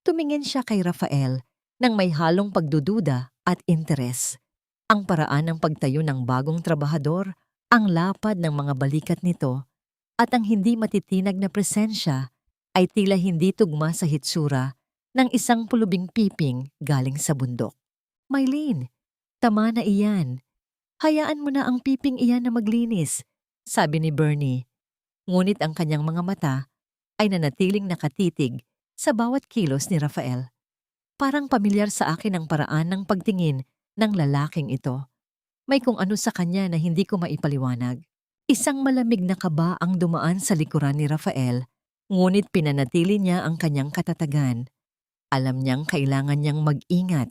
A: Tumingin siya kay Rafael nang may halong pagdududa at interes. Ang paraan ng pagtayo ng bagong trabahador, ang lapad ng mga balikat nito, at ang hindi matitinag na presensya ay tila hindi tugma sa hitsura ng isang pulubing piping galing sa bundok. Maylene, tama na iyan. Hayaan mo na ang piping iyan na maglinis, sabi ni Bernie. Ngunit ang kanyang mga mata ay nanatiling nakatitig sa bawat kilos ni Rafael. Parang pamilyar sa akin ang paraan ng pagtingin ng lalaking ito. May kung ano sa kanya na hindi ko maipaliwanag. Isang malamig na kaba ang dumaan sa likuran ni Rafael, ngunit pinanatili niya ang kanyang katatagan. Alam niyang kailangan niyang mag-ingat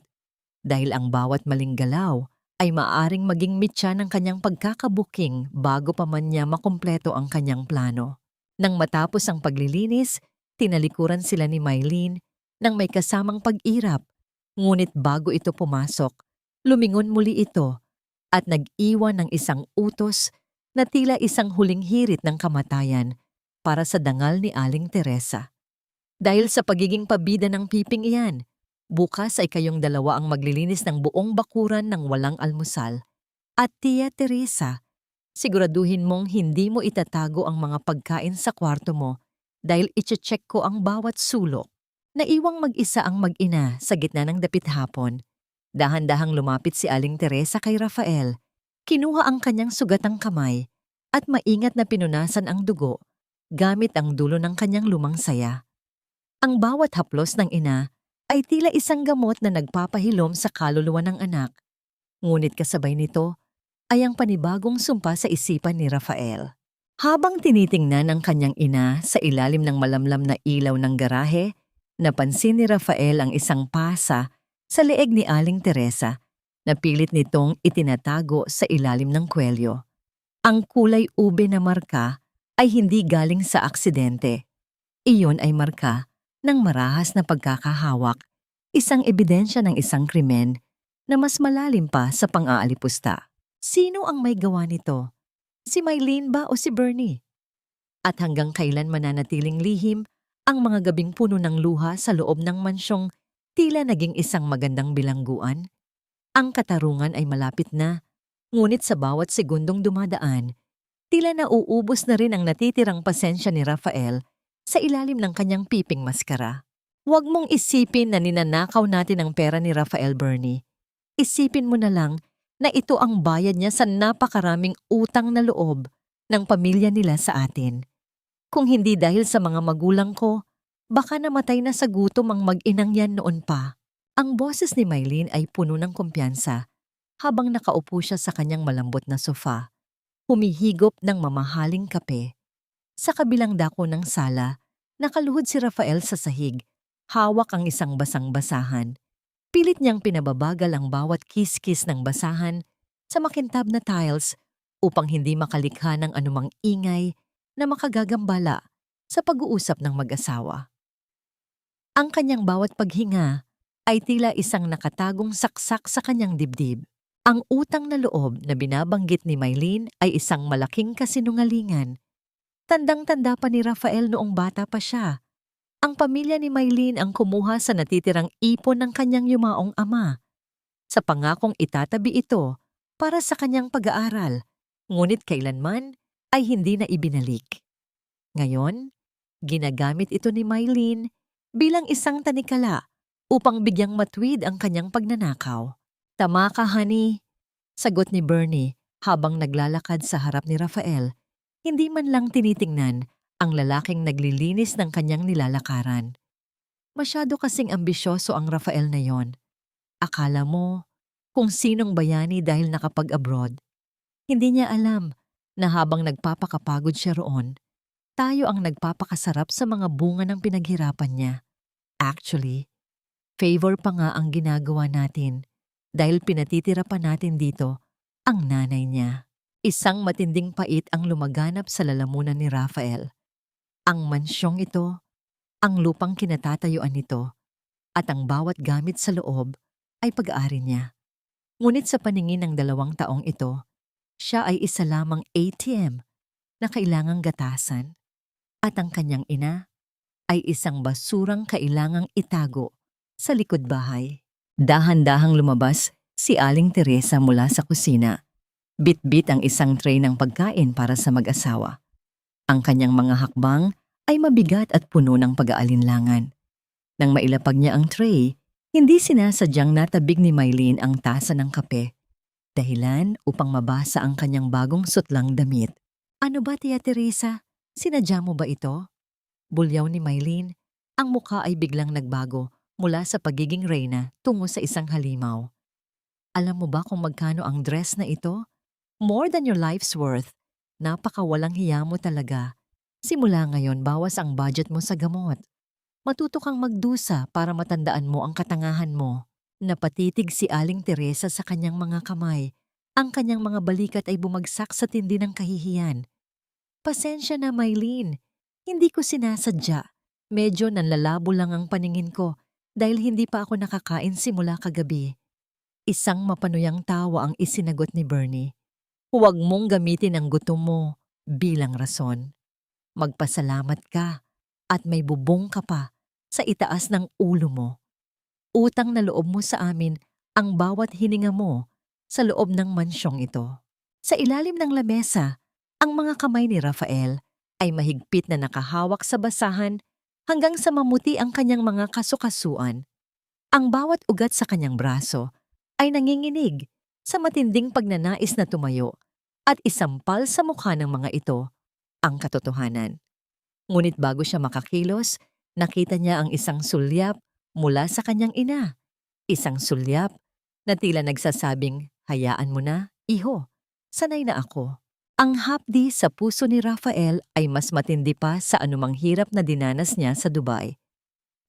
A: dahil ang bawat maling galaw ay maaring maging mitya ng kanyang pagkakabuking bago pa man niya makumpleto ang kanyang plano. Nang matapos ang paglilinis, tinalikuran sila ni Maylene nang may kasamang pag-irap, ngunit bago ito pumasok, lumingon muli ito at nag-iwan ng isang utos na tila isang huling hirit ng kamatayan para sa dangal ni Aling Teresa. Dahil sa pagiging pabida ng piping iyan, bukas ay kayong dalawa ang maglilinis ng buong bakuran ng walang almusal. At Tia Teresa, siguraduhin mong hindi mo itatago ang mga pagkain sa kwarto mo dahil iche-check ko ang bawat sulok. Naiwang mag-isa ang mag-ina sa gitna ng dapit hapon. Dahan-dahang lumapit si Aling Teresa kay Rafael. Kinuha ang kanyang sugatang kamay at maingat na pinunasan ang dugo gamit ang dulo ng kanyang lumang saya. Ang bawat haplos ng ina ay tila isang gamot na nagpapahilom sa kaluluwa ng anak. Ngunit kasabay nito ay ang panibagong sumpa sa isipan ni Rafael. Habang tinitingnan ng kanyang ina sa ilalim ng malamlam na ilaw ng garahe, napansin ni Rafael ang isang pasa sa leeg ni Aling Teresa na pilit nitong itinatago sa ilalim ng kwelyo. Ang kulay ube na marka ay hindi galing sa aksidente. Iyon ay marka ng marahas na pagkakahawak, isang ebidensya ng isang krimen na mas malalim pa sa pang-aalipusta. Sino ang may gawa nito? Si Mylene ba o si Bernie? At hanggang kailan mananatiling lihim ang mga gabing puno ng luha sa loob ng mansyong tila naging isang magandang bilangguan? Ang katarungan ay malapit na, ngunit sa bawat segundong dumadaan, tila nauubos na rin ang natitirang pasensya ni Rafael sa ilalim ng kanyang piping maskara. Huwag mong isipin na ninanakaw natin ang pera ni Rafael, Bernie. Isipin mo na lang na ito ang bayad niya sa napakaraming utang na loob ng pamilya nila sa atin. Kung hindi dahil sa mga magulang ko, baka namatay na sa gutom ang mag-inang yan noon pa. Ang boses ni Mylene ay puno ng kumpiyansa habang nakaupo siya sa kanyang malambot na sofa, humihigop ng mamahaling kape. Sa kabilang dako ng sala, nakaluhod si Rafael sa sahig, hawak ang isang basang-basahan. Pilit niyang pinababagal ang bawat kiskis ng basahan sa makintab na tiles upang hindi makalikha ng anumang ingay na makagagambala sa pag-uusap ng mag-asawa. Ang kanyang bawat paghinga ay tila isang nakatagong saksak sa kanyang dibdib. Ang utang na loob na binabanggit ni Mylene ay isang malaking kasinungalingan. Tandang-tanda pa ni Rafael noong bata pa siya. Ang pamilya ni Mylene ang kumuha sa natitirang ipon ng kanyang yumaong ama, sa pangakong itatabi ito para sa kanyang pag-aaral, ngunit kailanman ay hindi na ibinalik. Ngayon, ginagamit ito ni Mylene bilang isang tanikala upang bigyang matwid ang kanyang pagnanakaw. Tama ka, honey, sagot ni Bernie habang naglalakad sa harap ni Rafael, hindi man lang tinitingnan ang lalaking naglilinis ng kanyang nilalakaran. Masyado kasing ambisyoso ang Rafael na yon. Akala mo kung sinong bayani dahil nakapag-abroad. Hindi niya alam na habang nagpapakapagod siya roon, tayo ang nagpapakasarap sa mga bunga ng pinaghirapan niya. Actually, favor pa nga ang ginagawa natin dahil pinatitira pa natin dito ang nanay niya. Isang matinding pait ang lumaganap sa lalamunan ni Rafael. Ang mansyong ito, ang lupang kinatatayuan nito, at ang bawat gamit sa loob ay pag-aari niya. Ngunit sa paningin ng 2 taong ito, siya ay isa lamang ATM na kailangang gatasan, at ang kanyang ina ay isang basurang kailangang itago sa likod bahay. Dahan-dahang lumabas si Aling Teresa mula sa kusina. Bit-bit ang isang tray ng pagkain para sa mag-asawa. Ang kanyang mga hakbang ay mabigat at puno ng pag-aalinlangan. Nang mailapag niya ang tray, hindi sinasadyang natabig ni Mylene ang tasa ng kape. Dahilan upang mabasa ang kanyang bagong sutlang damit. Ano ba, Tia Teresa? Sinadya mo ba ito? Bulyaw ni Mylene. Ang mukha ay biglang nagbago mula sa pagiging reyna tungo sa isang halimaw. Alam mo ba kung magkano ang dress na ito? More than your life's worth. Napakawalang hiya mo talaga. Simula ngayon, bawas ang budget mo sa gamot. Matuto kang magdusa para matandaan mo ang katangahan mo. Napatitig si Aling Teresa sa kanyang mga kamay. Ang kanyang mga balikat ay bumagsak sa tindi ng kahihiyan. Pasensya na, Mylene. Hindi ko sinasadya. Medyo nanlalabo lang ang paningin ko dahil hindi pa ako nakakain simula kagabi. Isang mapanuyang tawa ang isinagot ni Bernie. Huwag mong gamitin ang gutom mo bilang rason. Magpasalamat ka at may bubong ka pa sa itaas ng ulo mo. Utang na loob mo sa amin ang bawat hininga mo sa loob ng mansyong ito. Sa ilalim ng lamesa, ang mga kamay ni Rafael ay mahigpit na nakahawak sa basahan hanggang sa mamuti ang kanyang mga kasukasuan. Ang bawat ugat sa kanyang braso ay nanginginig sa matinding pagnanais na tumayo at isampal sa mukha ng mga ito ang katotohanan. Ngunit bago siya makakilos, nakita niya ang isang sulyap mula sa kanyang ina. Isang sulyap na tila nagsasabing, "Hayaan mo na, iho, sanay na ako." Ang hapdi sa puso ni Rafael ay mas matindi pa sa anumang hirap na dinanas niya sa Dubai.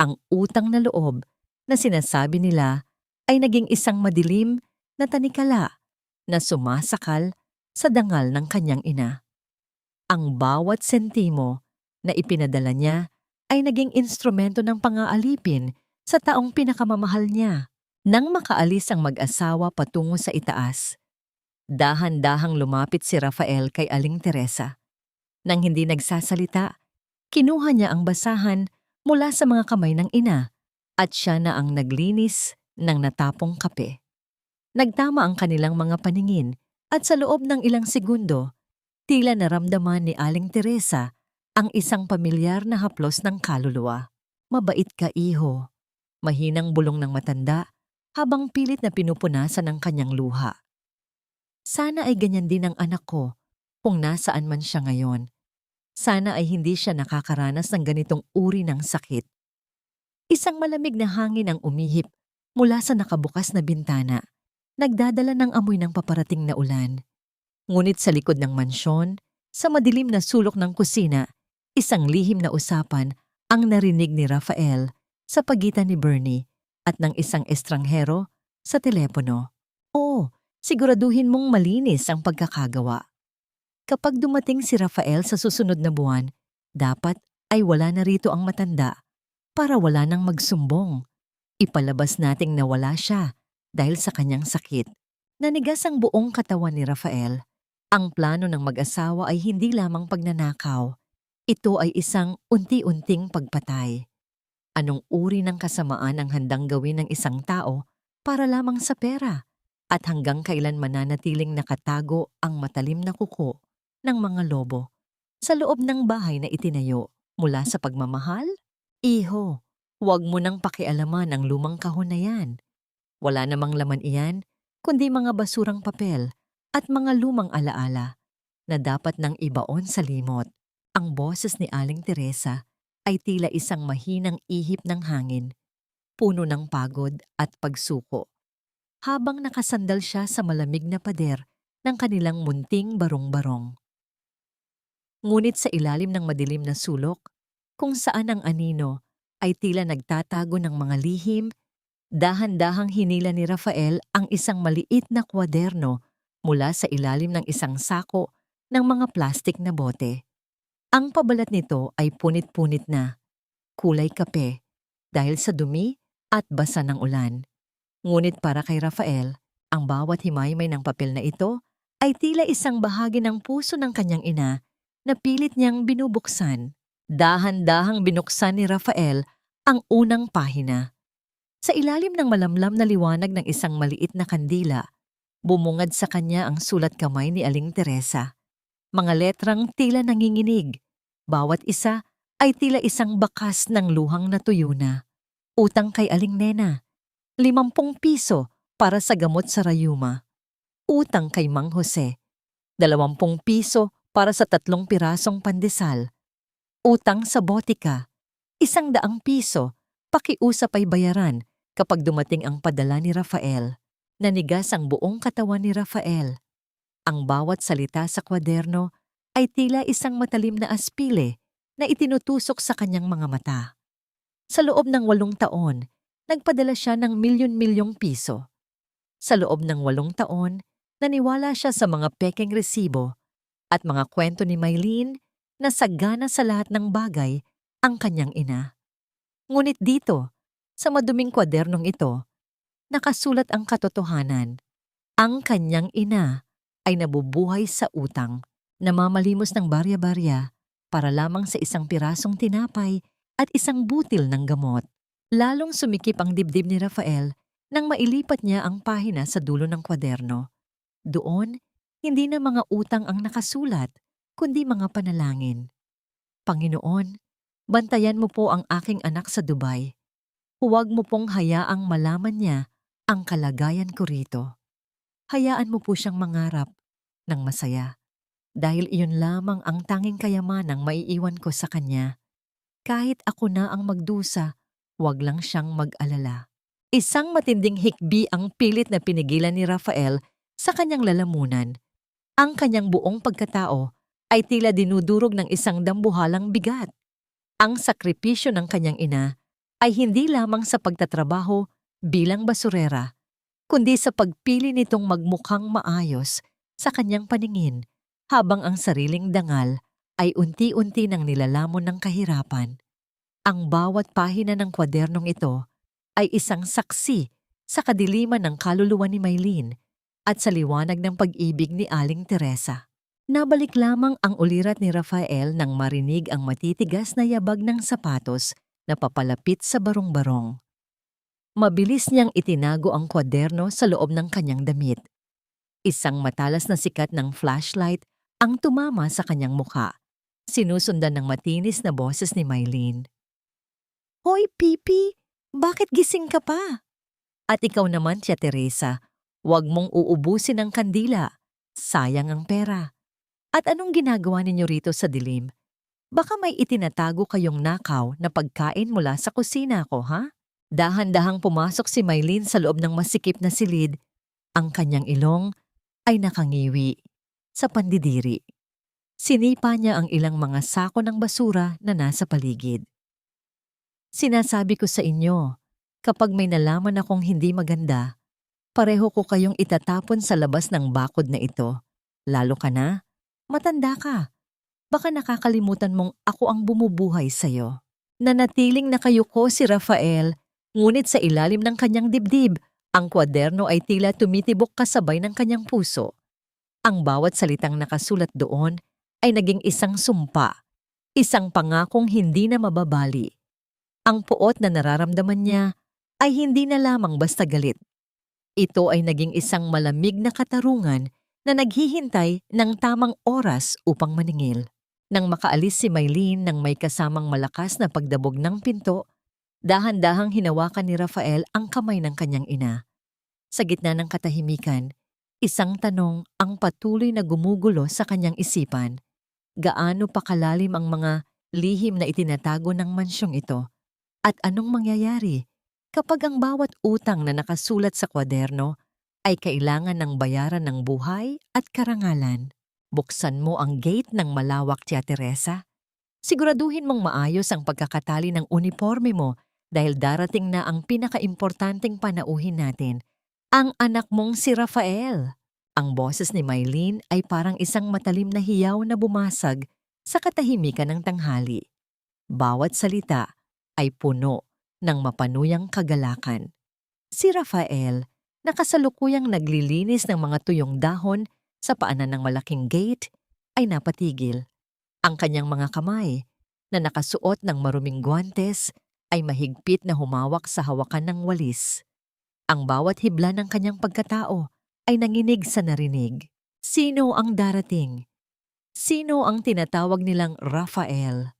A: Ang utang na loob na sinasabi nila ay naging isang madilim na tanikala na sumasakal sa dangal ng kanyang ina. Ang bawat sentimo na ipinadala niya ay naging instrumento ng pang-aalipin sa taong pinakamamahal niya. Nang makaalis ang mag-asawa patungo sa itaas, dahan-dahang lumapit si Rafael kay Aling Teresa. Nang hindi nagsasalita, kinuha niya ang basahan mula sa mga kamay ng ina at siya na ang naglinis ng natapong kape. Nagtama ang kanilang mga paningin at sa loob ng ilang segundo, tila naramdaman ni Aling Teresa ang isang pamilyar na haplos ng kaluluwa. "Mabait ka, iho," mahinang bulong ng matanda habang pilit na pinupunasan ng kanyang luha. "Sana ay ganyan din ang anak ko kung nasaan man siya ngayon. Sana ay hindi siya nakakaranas ng ganitong uri ng sakit." Isang malamig na hangin ang umihip mula sa nakabukas na bintana, nagdadala ng amoy ng paparating na ulan. Ngunit sa likod ng mansyon, sa madilim na sulok ng kusina, isang lihim na usapan ang narinig ni Rafael sa pagitan ni Bernie at ng isang estranghero sa telepono. "Oo, siguraduhin mong malinis ang pagkakagawa. Kapag dumating si Rafael sa susunod na buwan, dapat ay wala na rito ang matanda para wala nang magsumbong. Ipalabas nating nawala siya dahil sa kanyang sakit." Nanigas ang buong katawan ni Rafael. Ang plano ng mag-asawa ay hindi lamang pagnanakaw. Ito ay isang unti-unting pagpatay. Anong uri ng kasamaan ang handang gawin ng isang tao para lamang sa pera? At hanggang kailan mananatiling nakatago ang matalim na kuko ng mga lobo sa loob ng bahay na itinayo mula sa pagmamahal? "Iho, huwag mo nang pakialaman ang lumang kahon na yan. Wala namang laman iyan, kundi mga basurang papel at mga lumang alaala na dapat nang ibaon sa limot." Ang boses ni Aling Teresa ay tila isang mahinang ihip ng hangin, puno ng pagod at pagsuko. Habang nakasandal siya sa malamig na pader ng kanilang munting barong-barong. Ngunit sa ilalim ng madilim na sulok, kung saan ang anino ay tila nagtatago ng mga lihim, dahan-dahang hinila ni Rafael ang isang maliit na kwaderno mula sa ilalim ng isang sako ng mga plastik na bote. Ang pabalat nito ay punit-punit na, kulay kape, dahil sa dumi at basa ng ulan. Ngunit para kay Rafael, ang bawat himaymay ng papel na ito ay tila isang bahagi ng puso ng kanyang ina na pilit niyang binubuksan. Dahan-dahang binuksan ni Rafael ang unang pahina. Sa ilalim ng malamlam na liwanag ng isang maliit na kandila, bumungad sa kanya ang sulat kamay ni Aling Teresa. Mga letrang tila nanginginig. Bawat isa ay tila isang bakas ng luhang natuyo na. Utang kay Aling Nena, 50 piso para sa gamot sa rayuma. Utang kay Mang Jose, 20 piso para sa 3 pirasong pandesal. Utang sa botika, 100 piso, pakiusap ay bayaran kapag dumating ang padala ni Rafael. Nanigas ang buong katawan ni Rafael. Ang bawat salita sa kwaderno ay tila isang matalim na aspile na itinutusok sa kanyang mga mata. Sa loob ng 8 taon, nagpadala siya ng milyon-milyong piso. Sa loob ng 8 taon, naniwala siya sa mga pekeng resibo at mga kwento ni Maylene na sagana sa lahat ng bagay ang kanyang ina. Ngunit dito, sa maduming kwadernong ito, nakasulat ang katotohanan. Ang kanyang ina ay nabubuhay sa utang, namamalimos ng barya-barya para lamang sa isang pirasong tinapay at isang butil ng gamot. Lalong sumikip ang dibdib ni Rafael Nang mailipat niya ang pahina sa dulo ng kwaderno, doon, hindi na mga utang ang nakasulat, kundi mga panalangin. Panginoon, bantayan mo po ang aking anak sa Dubai. Huwag mo pong hayaang malaman niya ang kalagayan ko rito. Hayaan mo po siyang mangarap ng masaya dahil iyon lamang ang tanging kayamanang maiiwan ko sa kanya. Kahit ako na ang magdusa, huwag lang siyang mag-alala. Isang matinding hikbi ang pilit na pinigilan ni Rafael sa kanyang lalamunan. Ang kanyang buong pagkatao ay tila dinudurog ng isang dambuhalang bigat. Ang sakripisyo ng kanyang ina ay hindi lamang sa pagtatrabaho bilang basurera, kundi sa pagpili nitong magmukhang maayos sa kanyang paningin habang ang sariling dangal ay unti-unti nang nilalamon ng kahirapan. Ang bawat pahina ng kwadernong ito ay isang saksi sa kadiliman ng kaluluwa ni Maylene at sa liwanag ng pag-ibig ni Aling Teresa. Nabalik lamang ang ulirat ni Rafael nang marinig ang matitigas na yabag ng sapatos na papalapit sa barong-barong. Mabilis niyang itinago ang kwaderno sa loob ng kanyang damit. Isang matalas na sikat ng flashlight ang tumama sa kanyang mukha, sinusundan ng matinis na boses ni Maylene. "Hoy, Pipi! Bakit gising ka pa? At ikaw naman, Tia Teresa, huwag mong uubusin ang kandila. Sayang ang pera. At anong ginagawa ninyo rito sa dilim? Baka may itinatago kayong nakaw na pagkain mula sa kusina ko, ha?" Dahan-dahang pumasok si Maylene sa loob ng masikip na silid. Ang kanyang ilong ay nakangiwi sa pandidiri. Sinipa niya ang ilang mga sako ng basura na nasa paligid. "Sinasabi ko sa inyo, kapag may nalaman akong hindi maganda, pareho ko kayong itatapon sa labas ng bakod na ito. Lalo ka na, matanda ka. Baka nakakalimutan mong ako ang bumubuhay sa'yo." Nanatiling nakayuko si Rafael, ngunit sa ilalim ng kanyang dibdib, ang kwaderno ay tila tumitibok kasabay ng kanyang puso. Ang bawat salitang nakasulat doon ay naging isang sumpa, isang pangakong hindi na mababali. Ang puot na nararamdaman niya ay hindi na lamang basta galit. Ito ay naging isang malamig na katarungan na naghihintay ng tamang oras upang maningil. Nang makaalis si Maylene nang may kasamang malakas na pagdabog ng pinto, dahan-dahang hinawakan ni Rafael ang kamay ng kanyang ina. Sa gitna ng katahimikan, isang tanong ang patuloy na gumugulo sa kanyang isipan. Gaano pa kalalim ang mga lihim na itinatago ng mansyong ito? At anong mangyayari kapag ang bawat utang na nakasulat sa kwaderno ay kailangan ng bayaran ng buhay at karangalan? Buksan mo ang gate ng malawak, Tia Teresa. Siguraduhin mong maayos ang pagkakatali ng uniforme mo dahil darating na ang pinakaimportanteng panauhin natin, ang anak mong si Rafael. Ang boses ni Maylene ay parang isang matalim na hiyaw na bumasag sa katahimikan ng tanghali. Bawat salita ay puno ng mapanuyang kagalakan. Si Rafael, nakasalukuyang naglilinis ng mga tuyong dahon sa paanan ng malaking gate, ay napatigil. Ang kanyang mga kamay, na nakasuot ng maruming guwantes, ay mahigpit na humawak sa hawakan ng walis. Ang bawat hibla ng kanyang pagkatao ay nanginig sa narinig. Sino ang darating? Sino ang tinatawag nilang Rafael?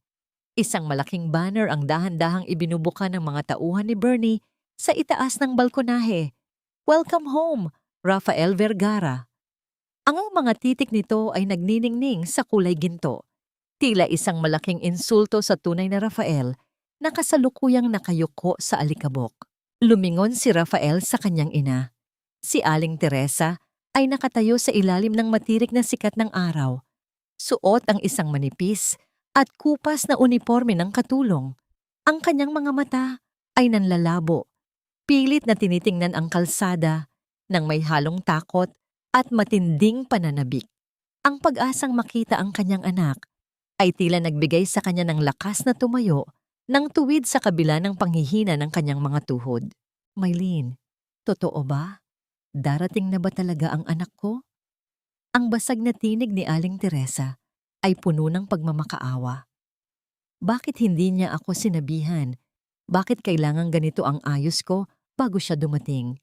A: Isang malaking banner ang dahan-dahang ibinubuka ng mga tauhan ni Bernie sa itaas ng balkonahe. "Welcome home, Rafael Vergara." Ang mga titik nito ay nagniningning sa kulay ginto. Tila isang malaking insulto sa tunay na Rafael na kasalukuyang nakayuko sa alikabok. Lumingon si Rafael sa kanyang ina. Si Aling Teresa ay nakatayo sa ilalim ng matirik na sikat ng araw. Suot ang isang manipis at kupas na uniforme ng katulong. Ang kanyang mga mata ay nanlalabo. Pilit na tinitingnan ang kalsada nang may halong takot at matinding pananabik. Ang pag-asang makita ang kanyang anak ay tila nagbigay sa kanya ng lakas na tumayo nang tuwid sa kabila ng panghihina ng kanyang mga tuhod. "Maylene, totoo ba? Darating na ba talaga ang anak ko?" Ang basag na tinig ni Aling Teresa ay puno ng pagmamakaawa. Bakit hindi niya ako sinabihan? Bakit kailangang ganito ang ayos ko bago siya dumating.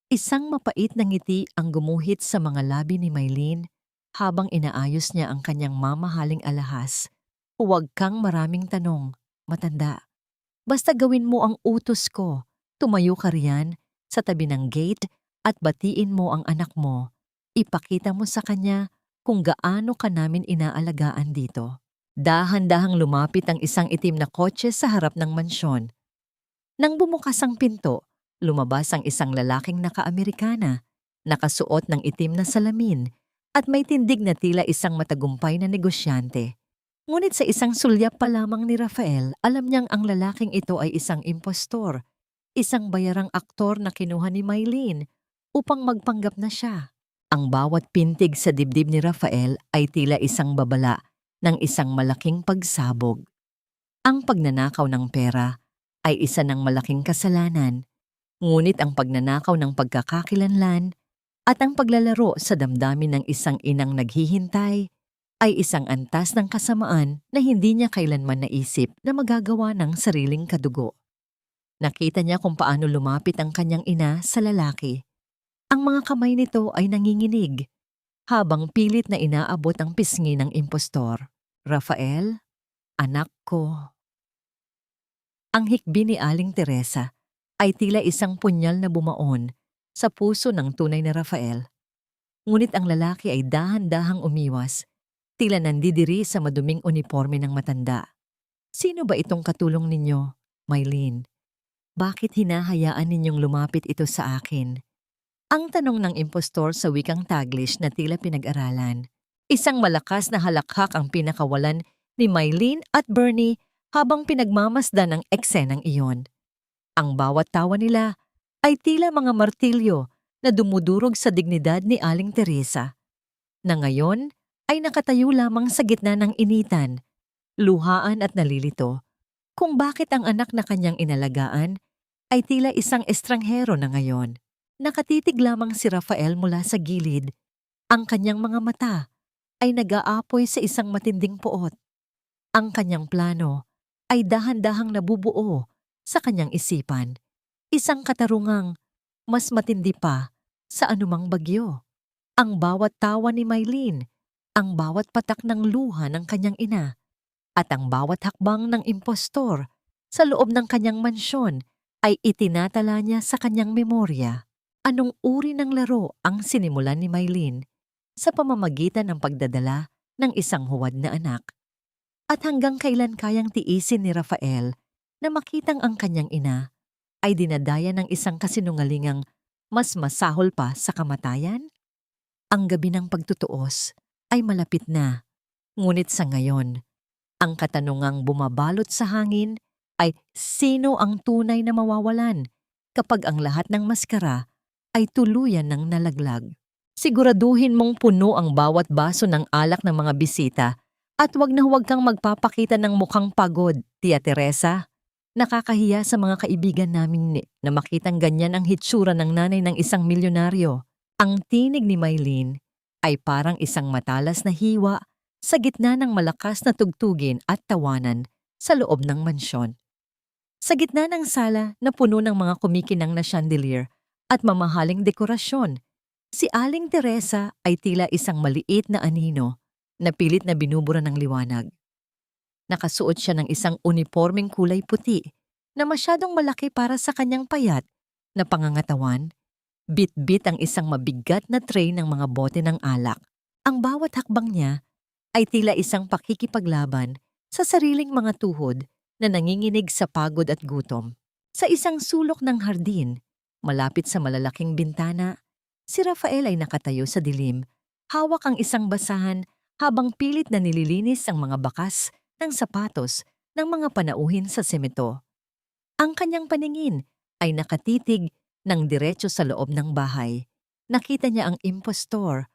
A: Isang mapait na ngiti ang gumuhit sa mga labi ni Mylene habang inaayos niya ang kanyang mamahaling alahas. Huwag kang maraming tanong, matanda. Basta gawin mo ang utos ko. Tumayo ka riyan sa tabi ng gate at batiin mo ang anak mo. Ipakita mo sa kanya kung gaano ka namin inaalagaan dito. Dahan-dahang lumapit ang isang itim na kotse sa harap ng mansyon. Nang bumukas ang pinto, lumabas ang isang lalaking naka-Amerikana, nakasuot ng itim na salamin at may tindig na tila isang matagumpay na negosyante. Ngunit sa isang sulyap pa lamang ni Rafael, alam niyang ang lalaking ito ay isang impostor, isang bayarang aktor na kinuha ni Mylene upang magpanggap na siya. Ang bawat pintig sa dibdib ni Rafael ay tila isang babala ng isang malaking pagsabog. Ang pagnanakaw ng pera ay isa ng malaking kasalanan, ngunit ang pagnanakaw ng pagkakakilanlan at ang paglalaro sa damdamin ng isang inang naghihintay ay isang antas ng kasamaan na hindi niya kailanman naisip na magagawa ng sariling kadugo. Nakita niya kung paano lumapit ang kanyang ina sa lalaki. Ang mga kamay nito ay nanginginig habang pilit na inaabot ang pisngi ng impostor. Rafael, anak ko. Ang hikbi ni Aling Teresa ay tila isang punyal na bumaon sa puso ng tunay na Rafael. Ngunit ang lalaki ay dahan-dahang umiwas, tila nandidiri sa maduming uniforme ng matanda. Sino ba itong katulong ninyo, Mylene? Bakit hinahayaan ninyong lumapit ito sa akin? Ang tanong ng impostor sa wikang Taglish na tila pinag-aralan. Isang malakas na halakhak ang pinakawalan ni Mylene at Bernie habang pinagmamasdan ng eksenang iyon. Ang bawat tawa nila ay tila mga martilyo na dumudurog sa dignidad ni Aling Teresa, na ngayon ay nakatayo lamang sa gitna ng initan, luhaan at nalilito kung bakit ang anak na kanyang inalagaan ay tila isang estranghero na ngayon. Nakatitig lamang si Rafael mula sa gilid. Ang kanyang mga mata ay nag-aapoy sa isang matinding puot. Ang kanyang plano ay dahan-dahang nabubuo sa kanyang isipan. Isang katarungang mas matindi pa sa anumang bagyo. Ang bawat tawa ni Mylene, ang bawat patak ng luha ng kanyang ina, at ang bawat hakbang ng impostor sa loob ng kanyang mansyon ay itinatala niya sa kanyang memorya. Anong uri ng laro ang sinimulan ni Mylene sa pamamagitan ng pagdadala ng isang huwad na anak? At hanggang kailan kayang tiisin ni Rafael na makitang ang kanyang ina ay dinadaya ng isang kasinungalingang mas masahol pa sa kamatayan? Ang gabi ng pagtutuos ay malapit na, ngunit sa ngayon, ang katanungang bumabalot sa hangin ay sino ang tunay na mawawalan kapag ang lahat ng maskara ay tuluyan ng nalaglag. Siguraduhin mong puno ang bawat baso ng alak ng mga bisita at huwag na huwag kang magpapakita ng mukhang pagod, Tia Teresa. Nakakahiya sa mga kaibigan namin na makitang ganyan ang hitsura ng nanay ng isang milyonaryo. Ang tinig ni Mylene ay parang isang matalas na hiwa sa gitna ng malakas na tugtugin at tawanan sa loob ng mansyon. Sa gitna ng sala na puno ng mga kumikinang na chandelier at mamahaling dekorasyon, si Aling Teresa ay tila isang maliit na anino na pilit na binubura ng liwanag. Nakasuot siya ng isang unipormeng kulay puti na masyadong malaki para sa kanyang payat na pangangatawan. Bit-bit ang isang mabigat na tray ng mga bote ng alak. Ang bawat hakbang niya ay tila isang pakikipaglaban sa sariling mga tuhod na nanginginig sa pagod at gutom. Sa isang sulok ng hardin, malapit sa malalaking bintana, si Rafael ay nakatayo sa dilim, hawak ang isang basahan habang pilit na nililinis ang mga bakas ng sapatos ng mga panauhin sa semento. Ang kanyang paningin ay nakatitig ng diretso sa loob ng bahay. Nakita niya ang impostor,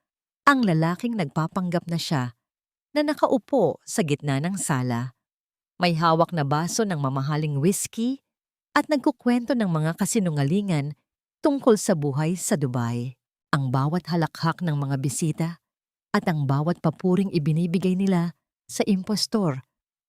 A: ang lalaking nagpapanggap na siya, na nakaupo sa gitna ng sala. May hawak na baso ng mamahaling whiskey at nagkukwento ng mga kasinungalingan tungkol sa buhay sa Dubai. Ang bawat halakhak ng mga bisita at ang bawat papuring ibinibigay nila sa impostor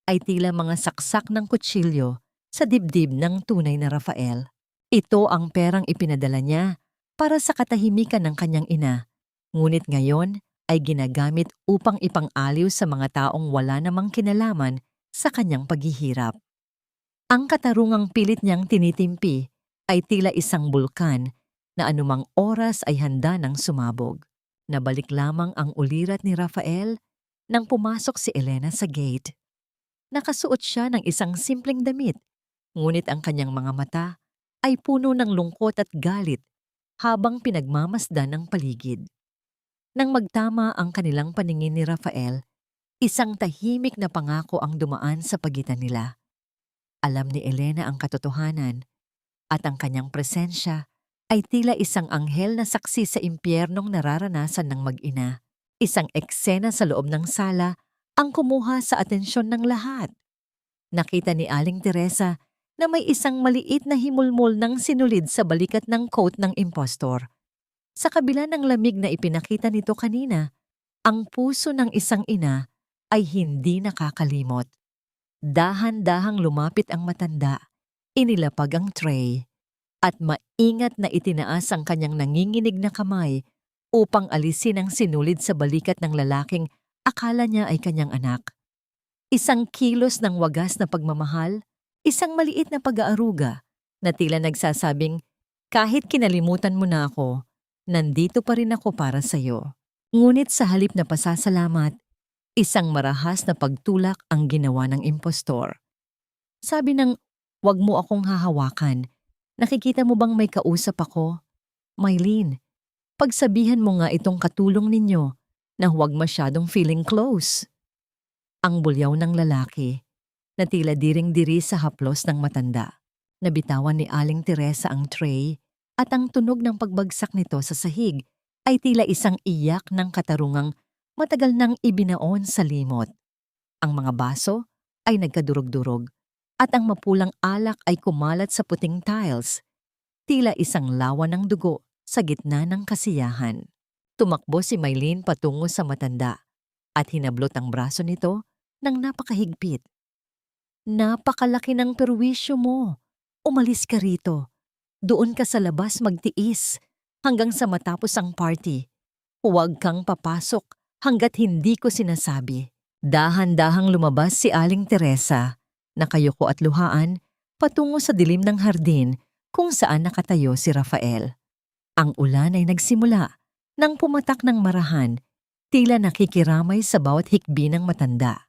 A: ay tila mga saksak ng kutsilyo sa dibdib ng tunay na Rafael. Ito ang perang ipinadala niya para sa katahimikan ng kanyang ina, ngunit ngayon ay ginagamit upang ipang-aliw sa mga taong wala namang kinalaman sa kanyang paghihirap. Ang katarungang pilit niyang tinitimpi ay tila isang bulkan na anumang oras ay handa ng sumabog. Nabalik lamang ang ulirat ni Rafael nang pumasok si Elena sa gate. Nakasuot siya ng isang simpleng damit, ngunit ang kanyang mga mata ay puno ng lungkot at galit habang pinagmamasdan ang paligid. Nang magtama ang kanilang paningin ni Rafael, isang tahimik na pangako ang dumaan sa pagitan nila. Alam ni Elena ang katotohanan at ang kanyang presensya ay tila isang anghel na saksi sa impyernong nararanasan ng mag-ina. Isang eksena sa loob ng sala ang kumuha sa atensyon ng lahat. Nakita ni Aling Teresa na may isang maliit na himulmol ng sinulid sa balikat ng coat ng impostor. Sa kabila ng lamig na ipinakita nito kanina, ang puso ng isang ina ay hindi nakakalimot. Dahan-dahang lumapit ang matanda, inilapag ang tray, at maingat na itinaas ang kanyang nanginginig na kamay upang alisin ang sinulid sa balikat ng lalaking akala niya ay kanyang anak. Isang kilos ng wagas na pagmamahal, isang maliit na pag-aaruga na tila nagsasabing, kahit kinalimutan mo na ako, nandito pa rin ako para sa'yo. Ngunit sa halip na pasasalamat, isang marahas na pagtulak ang ginawa ng impostor. Sabi ng, "Wag mo akong hahawakan. Nakikita mo bang may kausap ako? Mylene, pagsabihan mo nga itong katulong ninyo na huwag masyadong feeling close." Ang bulyaw ng lalaki, na tila diring-diri sa haplos ng matanda. Nabitawan ni Aling Teresa ang tray at ang tunog ng pagbagsak nito sa sahig ay tila isang iyak ng katarungang matagal nang ibinaon sa limot. Ang mga baso ay nagkadurog-durog at ang mapulang alak ay kumalat sa puting tiles, tila isang lawa ng dugo sa gitna ng kasiyahan. Tumakbo si Mylene patungo sa matanda at hinablot ang braso nito ng napakahigpit. "Napakalaki ng perwisyo mo. Umalis ka rito. Doon ka sa labas magtiis hanggang sa matapos ang party. Huwag kang papasok hanggat hindi ko sinasabi." Dahan-dahang lumabas si Aling Teresa, nakayuko at luhaan, patungo sa dilim ng hardin kung saan nakatayo si Rafael. Ang ulan ay nagsimula nang pumatak ng marahan, tila nakikiramay sa bawat hikbi ng matanda.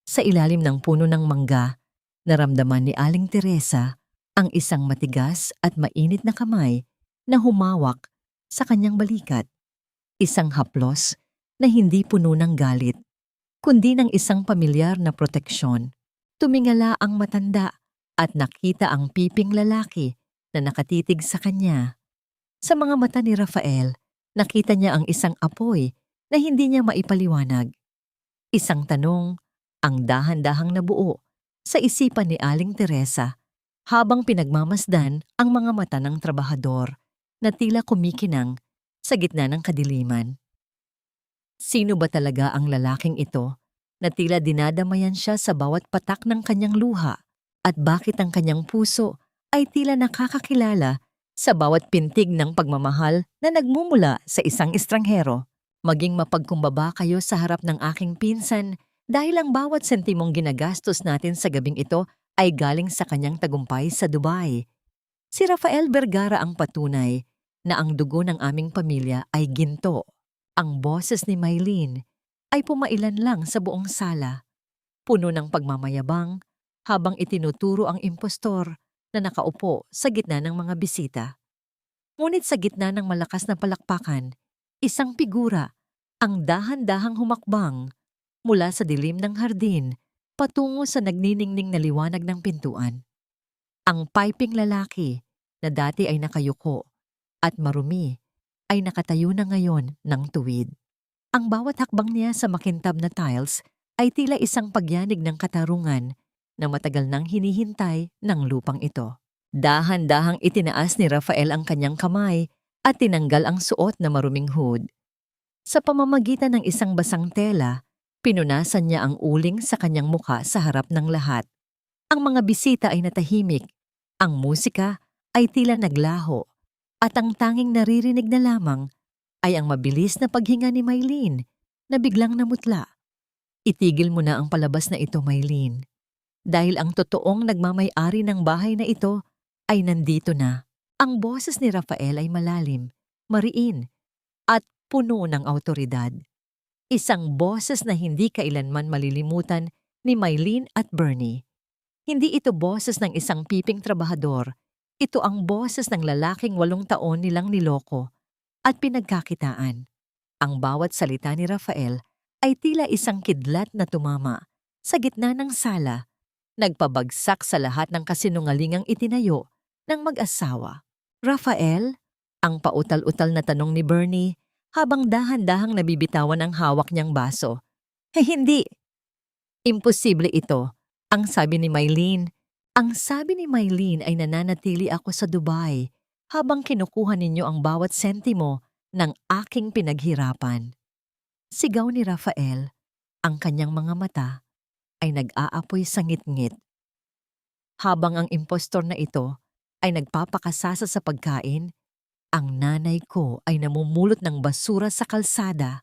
A: Sa ilalim ng puno ng mangga, naramdaman ni Aling Teresa ang isang matigas at mainit na kamay na humawak sa kanyang balikat. Isang haplos na hindi puno ng galit, kundi ng isang pamilyar na proteksyon. Tumingala ang matanda at nakita ang piping lalaki na nakatitig sa kanya. Sa mga mata ni Rafael, nakita niya ang isang apoy na hindi niya maipaliwanag. Isang tanong ang dahan-dahang nabuo sa isipan ni Aling Teresa habang pinagmamasdan ang mga mata ng trabahador na tila kumikinang sa gitna ng kadiliman. Sino ba talaga ang lalaking ito na tila dinadamayan siya sa bawat patak ng kanyang luha at bakit ang kanyang puso ay tila nakakakilala sa bawat pintig ng pagmamahal na nagmumula sa isang estranghero? Maging mapagkumbaba kayo sa harap ng aking pinsan dahil ang bawat sentimong ginagastos natin sa gabing ito ay galing sa kanyang tagumpay sa Dubai. Si Rafael Vergara ang patunay na ang dugo ng aming pamilya ay ginto. Ang boses ni Mylene ay pumailan lang sa buong sala, puno ng pagmamayabang habang itinuturo ang impostor na nakaupo sa gitna ng mga bisita. Ngunit sa gitna ng malakas na palakpakan, isang figura ang dahan-dahang humakbang mula sa dilim ng hardin patungo sa nagniningning na liwanag ng pintuan. Ang piping lalaki na dati ay nakayuko at marumi ay nakatayo na ngayon ng tuwid. Ang bawat hakbang niya sa makintab na tiles ay tila isang pagyanig ng katarungan na matagal nang hinihintay ng lupang ito. Dahan-dahang itinaas ni Rafael ang kanyang kamay at tinanggal ang suot na maruming hood. Sa pamamagitan ng isang basang tela, pinunasan niya ang uling sa kanyang muka sa harap ng lahat. Ang mga bisita ay natahimik. Ang musika ay tila naglaho at ang tanging naririnig na lamang ay ang mabilis na paghinga ni Mylene na biglang namutla. Itigil mo na ang palabas na ito, Mylene. Dahil ang totoong nagmamay-ari ng bahay na ito ay nandito na. Ang boses ni Rafael ay malalim, mariin, at puno ng awtoridad. Isang boses na hindi kailanman malilimutan ni Mylene at Bernie. Hindi ito boses ng isang piping trabahador. Ito ang boses ng lalaking 8 taon nilang niloko at pinagkakitaan. Ang bawat salita ni Rafael ay tila isang kidlat na tumama sa gitna ng sala, nagpabagsak sa lahat ng kasinungalingang itinayo ng mag-asawa. Rafael? Ang pautal-utal na tanong ni Bernie habang dahan-dahang nabibitawan ang hawak niyang baso. Hindi. Imposible ito, ang sabi ni Mylene. Ang sabi ni Mylene ay nananatili ako sa Dubai habang kinukuha ninyo ang bawat sentimo ng aking pinaghirapan. Sigaw ni Rafael, ang kanyang mga mata ay nag-aapoy sa ngit-ngit. Habang ang impostor na ito ay nagpapakasasa sa pagkain, ang nanay ko ay namumulot ng basura sa kalsada.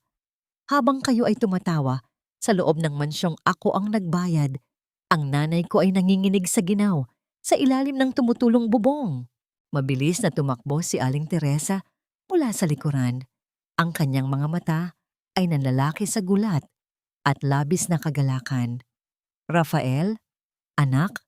A: Habang kayo ay tumatawa sa loob ng mansyong ako ang nagbayad, ang nanay ko ay nanginginig sa ginaw sa ilalim ng tumutulong bubong. Mabilis na tumakbo si Aling Teresa mula sa likuran. Ang kanyang mga mata ay nanlalaki sa gulat at labis na kagalakan. Rafael? Anak?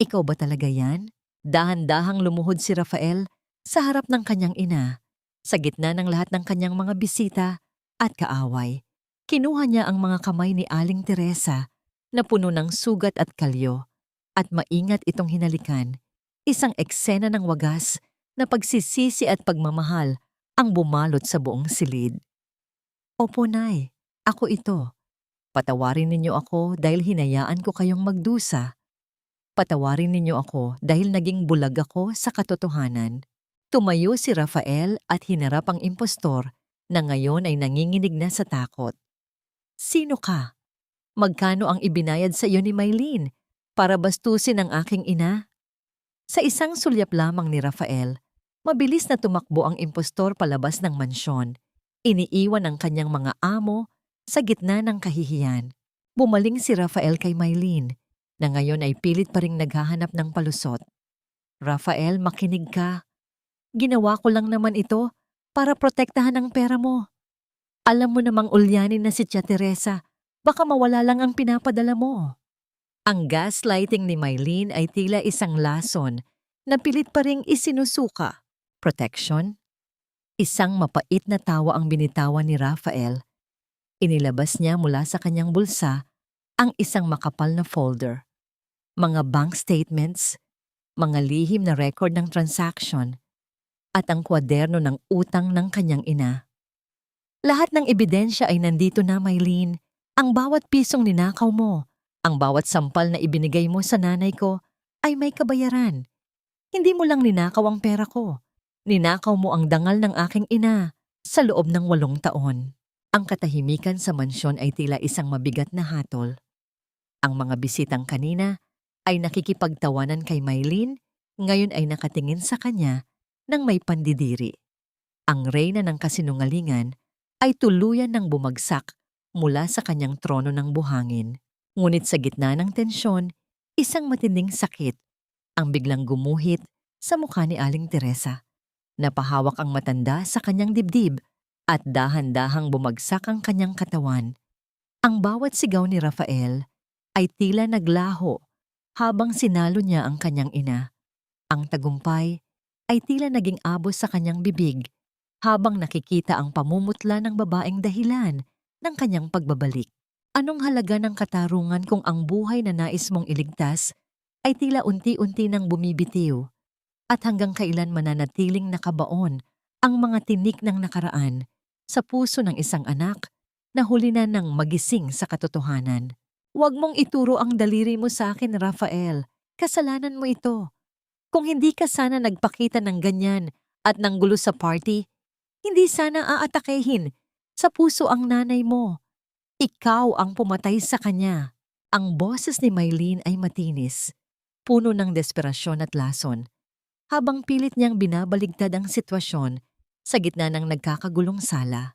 A: Ikaw ba talaga yan? Dahan-dahang lumuhod si Rafael sa harap ng kanyang ina, sa gitna ng lahat ng kanyang mga bisita at kaaway. Kinuha niya ang mga kamay ni Aling Teresa na puno ng sugat at kalyo at maingat itong hinalikan. Isang eksena ng wagas na pagsisisi at pagmamahal ang bumalot sa buong silid. Opo, Nay. Ako ito. Patawarin ninyo ako dahil hinayaan ko kayong magdusa. Patawarin ninyo ako dahil naging bulag ako sa katotohanan. Tumayo si Rafael at hinarap ang impostor na ngayon ay nanginginig na sa takot. Sino ka? Magkano ang ibinayad sa iyo ni Mylene para bastusin ang aking ina? Sa isang sulyap lamang ni Rafael, mabilis na tumakbo ang impostor palabas ng mansyon. Iniiwan ang kanyang mga amo sa gitna ng kahihiyan. Bumaling si Rafael kay Mylene na ngayon ay pilit pa ring naghahanap ng palusot. Rafael, makinig ka. Ginawa ko lang naman ito para protektahan ang pera mo. Alam mo namang ulyanin na si Tia Teresa, baka mawala lang ang pinapadala mo. Ang gaslighting ni Mylene ay tila isang lason na pilit pa ring isinusuka. Protection? Isang mapait na tawa ang binitawan ni Rafael. Inilabas niya mula sa kanyang bulsa ang isang makapal na folder. Mga bank statements, mga lihim na record ng transaction, at ang kwaderno ng utang ng kanyang ina. Lahat ng ebidensya ay nandito na, Mylene. Ang bawat pisong ninakaw mo, ang bawat sampal na ibinigay mo sa nanay ko ay may kabayaran. Hindi mo lang ninakaw ang pera ko. Ninakaw mo ang dangal ng aking ina sa loob ng 8 taon. Ang katahimikan sa mansyon ay tila isang mabigat na hatol. Ang mga bisitang kanina ay nakikipagtawanan kay Mylene, ngayon ay nakatingin sa kanya nang may pandidiri. Ang reyna ng kasinungalingan ay tuluyan ng bumagsak mula sa kanyang trono ng buhangin. Ngunit sa gitna ng tensyon, isang matinding sakit ang biglang gumuhit sa mukha ni Aling Teresa. Napahawak ang matanda sa kanyang dibdib at dahan-dahang bumagsak ang kanyang katawan. Ang bawat sigaw ni Rafael ay tila naglaho habang sinalo niya ang kanyang ina. Ang tagumpay ay tila naging abos sa kanyang bibig habang nakikita ang pamumutla ng babaeng dahilan ng kanyang pagbabalik. Anong halaga ng katarungan kung ang buhay na nais mong iligtas ay tila unti-unti nang bumibitiw at hanggang kailan mananatiling nakabaon ang mga tinik ng nakaraan sa puso ng isang anak na huli na nang magising sa katotohanan. Huwag mong ituro ang daliri mo sa akin, Rafael. Kasalanan mo ito. Kung hindi ka sana nagpakita ng ganyan at ng gulo sa party, hindi sana aatakehin sa puso ang nanay mo. Ikaw ang pumatay sa kanya. Ang boses ni Mylene ay matinis, puno ng desperasyon at lason. habang pilit niyang binabaligtad ang sitwasyon sa gitna ng nagkakagulong sala.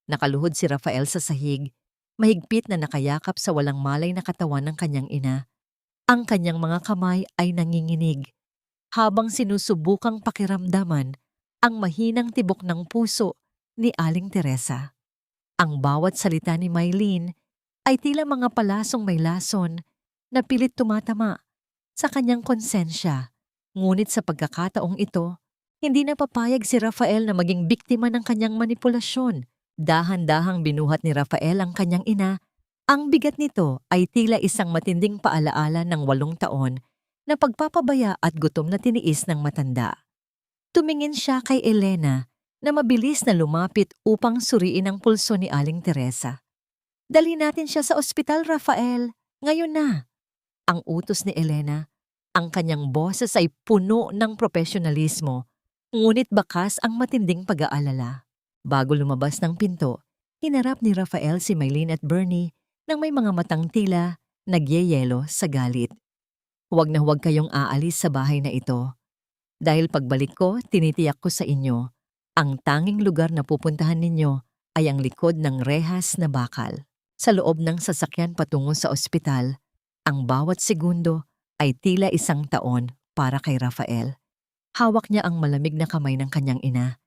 A: Nakaluhod si Rafael sa sahig, mahigpit na nakayakap sa walang malay na katawan ng kanyang ina. Ang kanyang mga kamay ay nanginginig habang sinusubukang pakiramdaman ang mahinang tibok ng puso ni Aling Teresa. Ang bawat salita ni Mylene ay tila mga palasong may lason na pilit tumatama sa kanyang konsensya. Ngunit sa pagkakataong ito, hindi na papayag si Rafael na maging biktima ng kanyang manipulasyon. Dahan-dahang binuhat ni Rafael ang kanyang ina. Ang bigat nito ay tila isang matinding paalaala ng 8 taon na pagpapabaya at gutom na tiniis ng matanda. Tumingin siya kay Elena na mabilis na lumapit upang suriin ang pulso ni Aling Teresa. "Dalhin natin siya sa ospital, Rafael. Ngayon na." Ang utos ni Elena. Ang kanyang boses ay puno ng profesionalismo, ngunit bakas ang matinding pag-aalala. Bago lumabas ng pinto, hinarap ni Rafael si Mylene at Bernie nang may mga matang tila nagyeyelo sa galit. "Huwag na huwag kayong aalis sa bahay na ito. Dahil pagbalik ko, tinitiyak ko sa inyo, ang tanging lugar na pupuntahan ninyo ay ang likod ng rehas na bakal." Sa loob ng sasakyan patungo sa ospital, ang bawat segundo ay tila 1 taon para kay Rafael. Hawak niya ang malamig na kamay ng kanyang ina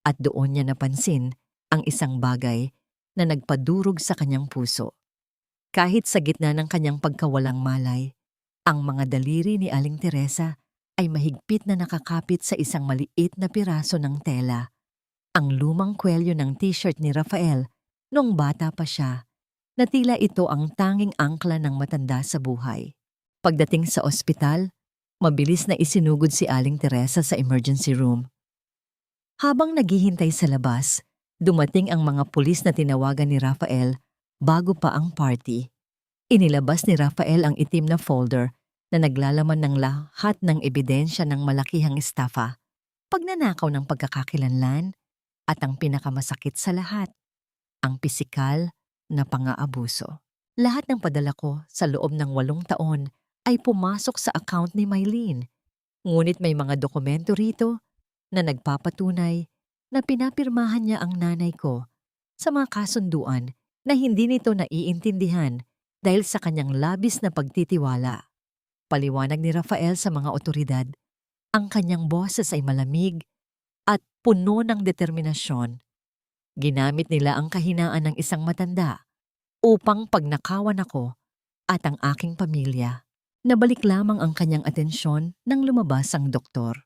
A: at doon niya napansin ang isang bagay na nagpadurog sa kanyang puso. Kahit sa gitna ng kanyang pagkawalang malay, ang mga daliri ni Aling Teresa ay mahigpit na nakakapit sa isang maliit na piraso ng tela. Ang lumang kwelyo ng t-shirt ni Rafael noong bata pa siya, na tila ito ang tanging angkla ng matanda sa buhay. Pagdating sa ospital, mabilis na isinugod si Aling Teresa sa emergency room. Habang naghihintay sa labas, dumating ang mga pulis na tinawagan ni Rafael bago pa ang party. Inilabas ni Rafael ang itim na folder na naglalaman ng lahat ng ebidensya ng malakihang estafa, pagnanakaw ng pagkakakilanlan, at ang pinakamasakit sa lahat, ang pisikal na pang-aabuso. Lahat ng padala ko sa loob ng 8 taon ay pumasok sa account ni Mylene. Ngunit may mga dokumento rito na nagpapatunay na pinapirmahan niya ang nanay ko sa mga kasunduan na hindi nito naiintindihan dahil sa kanyang labis na pagtitiwala. Paliwanag ni Rafael sa mga otoridad, ang kanyang boses ay malamig at puno ng determinasyon. Ginamit nila ang kahinaan ng isang matanda upang pagnakawan ako at ang aking pamilya. Nabalik lamang ang kanyang atensyon nang lumabas ang doktor.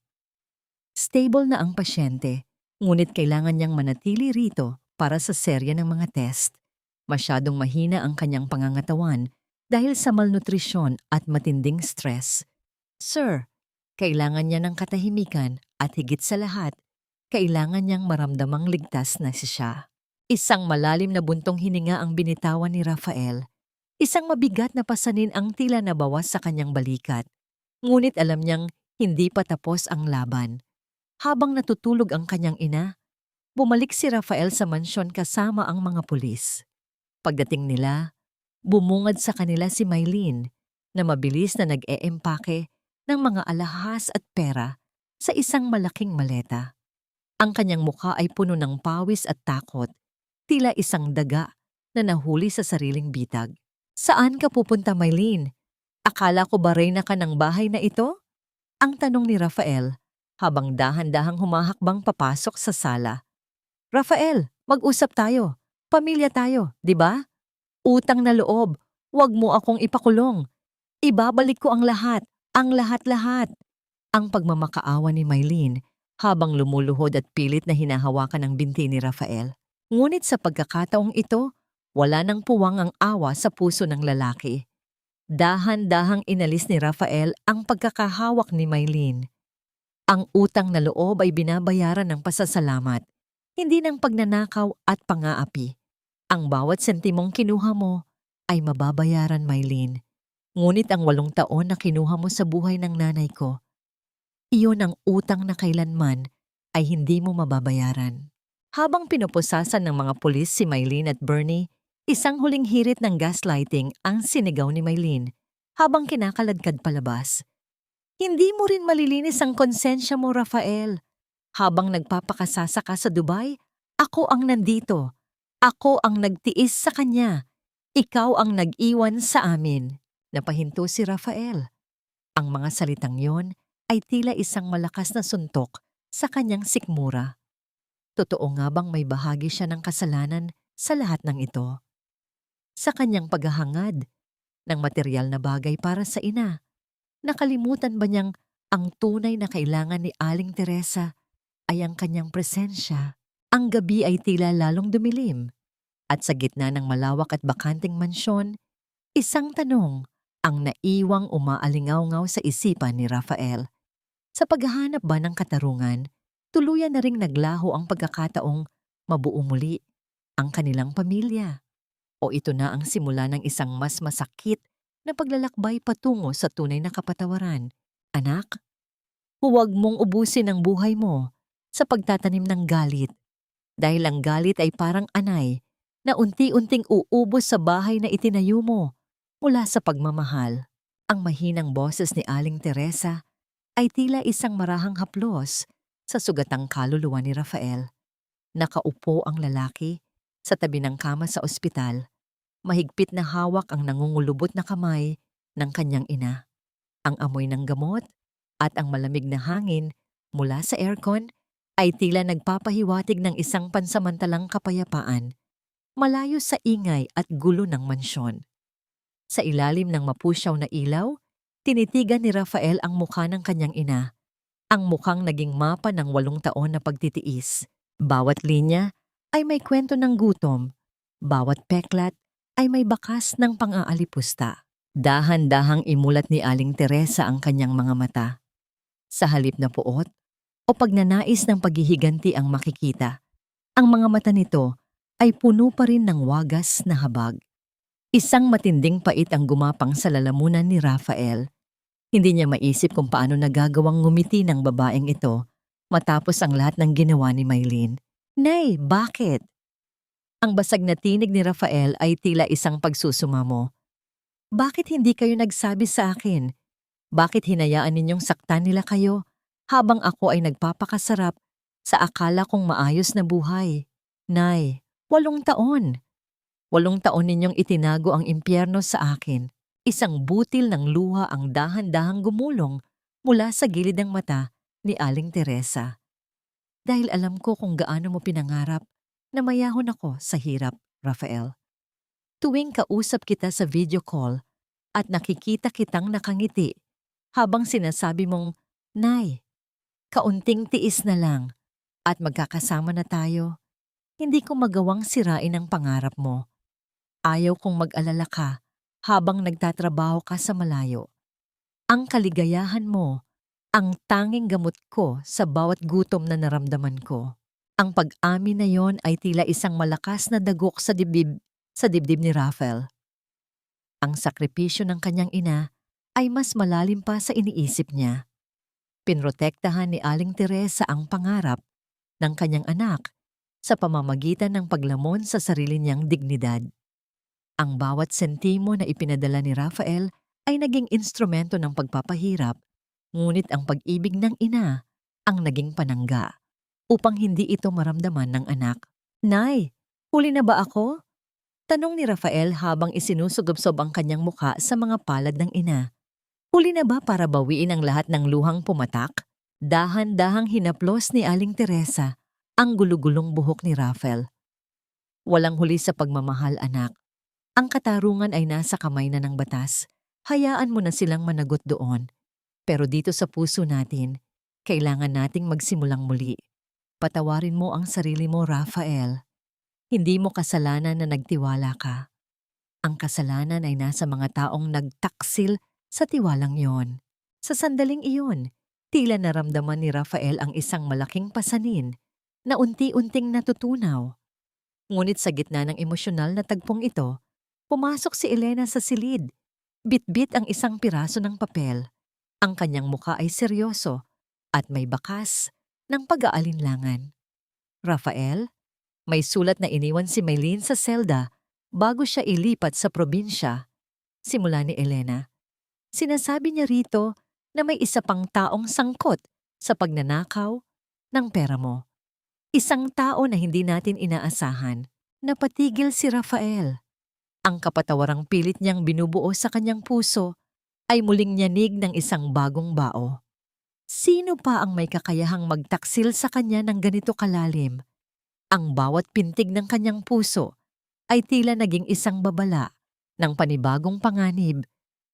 A: Stable na ang pasyente, ngunit kailangan niyang manatili rito para sa serya ng mga test. Masyadong mahina ang kanyang pangangatawan dahil sa malnutrisyon at matinding stress. "Sir, kailangan niya ng katahimikan at higit sa lahat, kailangan niyang maramdamang ligtas na siya." Isang malalim na buntong hininga ang binitawan ni Rafael. Isang mabigat na pasanin ang tila nabawas sa kanyang balikat. Ngunit alam niyang hindi pa tapos ang laban. Habang natutulog ang kanyang ina, bumalik si Rafael sa mansyon kasama ang mga pulis. Pagdating nila, bumungad sa kanila si Mylene na mabilis na nag-eempake ng mga alahas at pera sa isang malaking maleta. Ang kanyang mukha ay puno ng pawis at takot, tila isang daga na nahuli sa sariling bitag. "Saan ka pupunta, Mylene? Akala ko ba reyna ka ng bahay na ito?" Ang tanong ni Rafael habang dahan-dahang humahakbang papasok sa sala. "Rafael, mag-usap tayo. Pamilya tayo, di ba? Utang na loob, wag mo akong ipakulong. Ibabalik ko ang lahat, ang lahat-lahat." Ang pagmamakaawa ni Mylene habang lumuluhod at pilit na hinahawakan ang binti ni Rafael. Ngunit sa pagkakataong ito, wala nang puwang ang awa sa puso ng lalaki. Dahan-dahang inalis ni Rafael ang pagkakahawak ni Mylene. Ang utang na loob ay binabayaran ng pasasalamat, hindi ng pagnanakaw at pang-aapi. Ang bawat sentimong kinuha mo ay mababayaran, Mylene. Ngunit ang 8 taon na kinuha mo sa buhay ng nanay ko, iyon ang utang na kailanman ay hindi mo mababayaran. Habang pinupusasan ng mga pulis si Mylene at Bernie, isang huling hirit ng gaslighting ang sinigaw ni Mylene habang kinakaladkad palabas. Hindi mo rin malilinis ang konsensya mo, Rafael. Habang nagpapakasasa ka sa Dubai, ako ang nandito. Ako ang nagtiis sa kanya. Ikaw ang nag-iwan sa amin. Napahinto si Rafael. Ang mga salitang yon ay tila isang malakas na suntok sa kanyang sikmura. Totoo nga bang may bahagi siya ng kasalanan sa lahat ng ito? Sa kanyang paghahangad ng materyal na bagay para sa ina, nakalimutan ba niyang ang tunay na kailangan ni Aling Teresa ay ang kanyang presensya? Ang gabi ay tila lalong dumilim at sa gitna ng malawak at bakanting mansyon, isang tanong ang naiwang umaalingaw-ngaw sa isipan ni Rafael. Sa paghahanap ba ng katarungan, tuluyan na ring naglaho ang pagkakataong mabuo muli ang kanilang pamilya. O ito na ang simula ng isang mas masakit na paglalakbay patungo sa tunay na kapatawaran. Anak, huwag mong ubusin ang buhay mo sa pagtatanim ng galit. Dahil ang galit ay parang anay na unti-unting uubos sa bahay na itinayo mo mula sa pagmamahal. Ang mahinang boses ni Aling Teresa ay tila isang marahang haplos sa sugatang kaluluwa ni Rafael. Nakaupo ang lalaki sa tabi ng kama sa ospital. Mahigpit na hawak ang nangungulubot na kamay ng kanyang ina. Ang amoy ng gamot at ang malamig na hangin mula sa aircon ay tila nagpapahiwatig ng isang pansamantalang kapayapaan, malayo sa ingay at gulo ng mansyon. Sa ilalim ng mapusyaw na ilaw, tinitigan ni Rafael ang mukha ng kanyang ina, ang mukhang naging mapa ng 8 taon na pagtitiis. Bawat linya ay may kwento ng gutom, bawat peklat ay may bakas ng pang-aalipusta. Dahan-dahang imulat ni Aling Teresa ang kanyang mga mata. Sa halip na puot o pagnanais ng paghihiganti ang makikita, ang mga mata nito ay puno pa rin ng wagas na habag. Isang matinding pait ang gumapang sa lalamunan ni Rafael. Hindi niya maisip kung paano nagagawang ngumiti ng babaeng ito matapos ang lahat ng ginawa ni Maylene. Nay, bakit? Ang basag na tinig ni Rafael ay tila isang pagsusumamo. Bakit hindi kayo nagsabi sa akin? Bakit hinayaan ninyong saktan nila kayo habang ako ay nagpapakasarap sa akala kong maayos na buhay? Nay, 8 taon. 8 taon ninyong itinago ang impyerno sa akin. Isang butil ng luha ang dahan-dahang gumulong mula sa gilid ng mata ni Aling Teresa. Dahil alam ko kung gaano mo pinangarap na mayahon ako sa hirap, Rafael. Tuwing kausap kita sa video call at nakikita kitang nakangiti habang sinasabi mong, Nay, kaunting tiis na lang at magkakasama na tayo, hindi ko magawang sirain ang pangarap mo. Ayaw kong mag-alala ka habang nagtatrabaho ka sa malayo. Ang kaligayahan mo, ang tanging gamot ko sa bawat gutom na naramdaman ko. Ang pag-amin na yon ay tila isang malakas na dagok sa dibdib ni Rafael. Ang sakripisyo ng kanyang ina ay mas malalim pa sa iniisip niya. Pinrotektahan ni Aling Teresa ang pangarap ng kanyang anak sa pamamagitan ng paglamon sa sarili niyang dignidad. Ang bawat sentimo na ipinadala ni Rafael ay naging instrumento ng pagpapahirap, ngunit ang pag-ibig ng ina ang naging panangga upang hindi ito maramdaman ng anak. Nay, huli na ba ako? Tanong ni Rafael habang isinusugob-sob ang kanyang mukha sa mga palad ng ina. Huli na ba para bawiin ang lahat ng luhang pumatak? Dahan-dahang hinaplos ni Aling Teresa ang gulugulong buhok ni Rafael. Walang huli sa pagmamahal, anak. Ang katarungan ay nasa kamay na ng batas. Hayaan mo na silang managot doon. Pero dito sa puso natin, kailangan nating magsimulang muli. Patawarin mo ang sarili mo, Rafael. Hindi mo kasalanan na nagtiwala ka. Ang kasalanan ay nasa mga taong nagtaksil sa tiwalang yon. Sa sandaling iyon, tila naramdaman ni Rafael ang isang malaking pasanin na unti-unting natutunaw. Ngunit sa gitna ng emosyonal na tagpong ito, pumasok si Elena sa silid. Bit-bit ang isang piraso ng papel. Ang kanyang mukha ay seryoso at may bakas ng pag-aalinlangan. Rafael, may sulat na iniwan si Maylene sa selda bago siya ilipat sa probinsya. Simula ni Elena. Sinasabi niya rito na may isa pang taong sangkot sa pagnanakaw ng pera mo. Isang tao na hindi natin inaasahan. Napatigil si Rafael. Ang kapatawarang pilit niyang binubuo sa kanyang puso ay muling nyanig ng isang bagong bao. Sino pa ang may kakayahang magtaksil sa kanya ng ganito kalalim? Ang bawat pintig ng kanyang puso ay tila naging isang babala ng panibagong panganib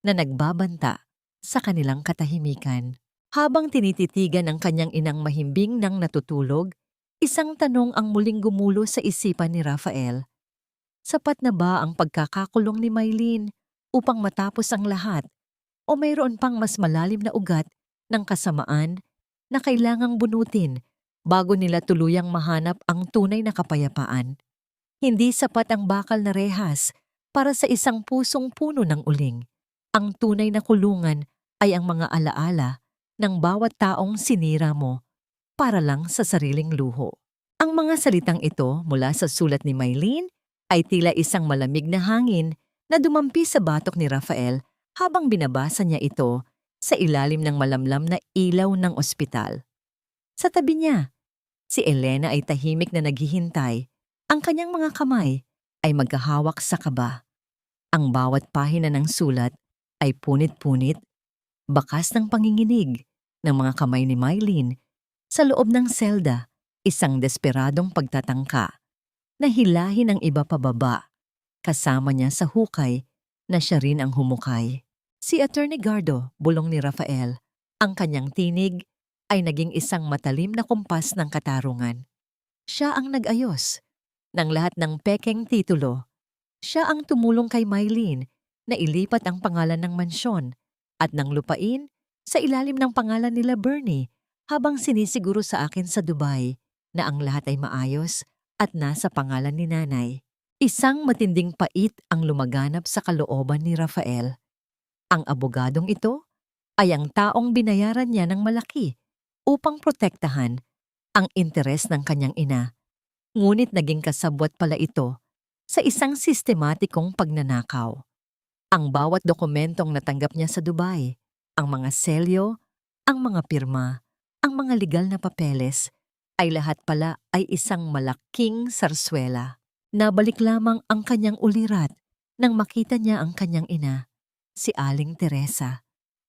A: na nagbabanta sa kanilang katahimikan. Habang tinititigan ng kanyang inang mahimbing nang natutulog, isang tanong ang muling gumulo sa isipan ni Rafael. Sapat na ba ang pagkakakulong ni Mylene upang matapos ang lahat o mayroon pang mas malalim na ugat ng kasamaan na kailangang bunutin bago nila tuluyang mahanap ang tunay na kapayapaan? Hindi sapat ang bakal na rehas para sa isang pusong puno ng uling. Ang tunay na kulungan ay ang mga alaala ng bawat taong sinira mo para lang sa sariling luho. Ang mga salitang ito mula sa sulat ni Mylene ay tila isang malamig na hangin na dumampi sa batok ni Rafael habang binabasa niya ito sa ilalim ng malamlam na ilaw ng ospital. Sa tabi niya, si Elena ay tahimik na naghihintay. Ang kanyang mga kamay ay magkahawak sa kaba. Ang bawat pahina ng sulat ay punit-punit, bakas ng panginginig ng mga kamay ni Mylene sa loob ng selda, isang desperadong pagtatangka na hilahin ang iba pababa, kasama niya sa hukay na siya rin ang humukay. Si Attorney Gardo, bulong ni Rafael, ang kanyang tinig ay naging isang matalim na kumpas ng katarungan. Siya ang nag-ayos ng lahat ng pekeng titulo. Siya ang tumulong kay Mylene na ilipat ang pangalan ng mansyon at ng lupain sa ilalim ng pangalan nila Bernie habang sinisiguro sa akin sa Dubai na ang lahat ay maayos at nasa pangalan ni nanay. Isang matinding pait ang lumaganap sa kalooban ni Rafael. Ang abogadong ito ay ang taong binayaran niya ng malaki upang protektahan ang interes ng kanyang ina. Ngunit naging kasabwat pala ito sa isang sistematikong pagnanakaw. Ang bawat dokumentong natanggap niya sa Dubai, ang mga selyo, ang mga pirma, ang mga legal na papeles, ay lahat pala ay isang malaking sarswela. Nabalik lamang ang kanyang ulirat nang makita niya ang kanyang ina, si Aling Teresa,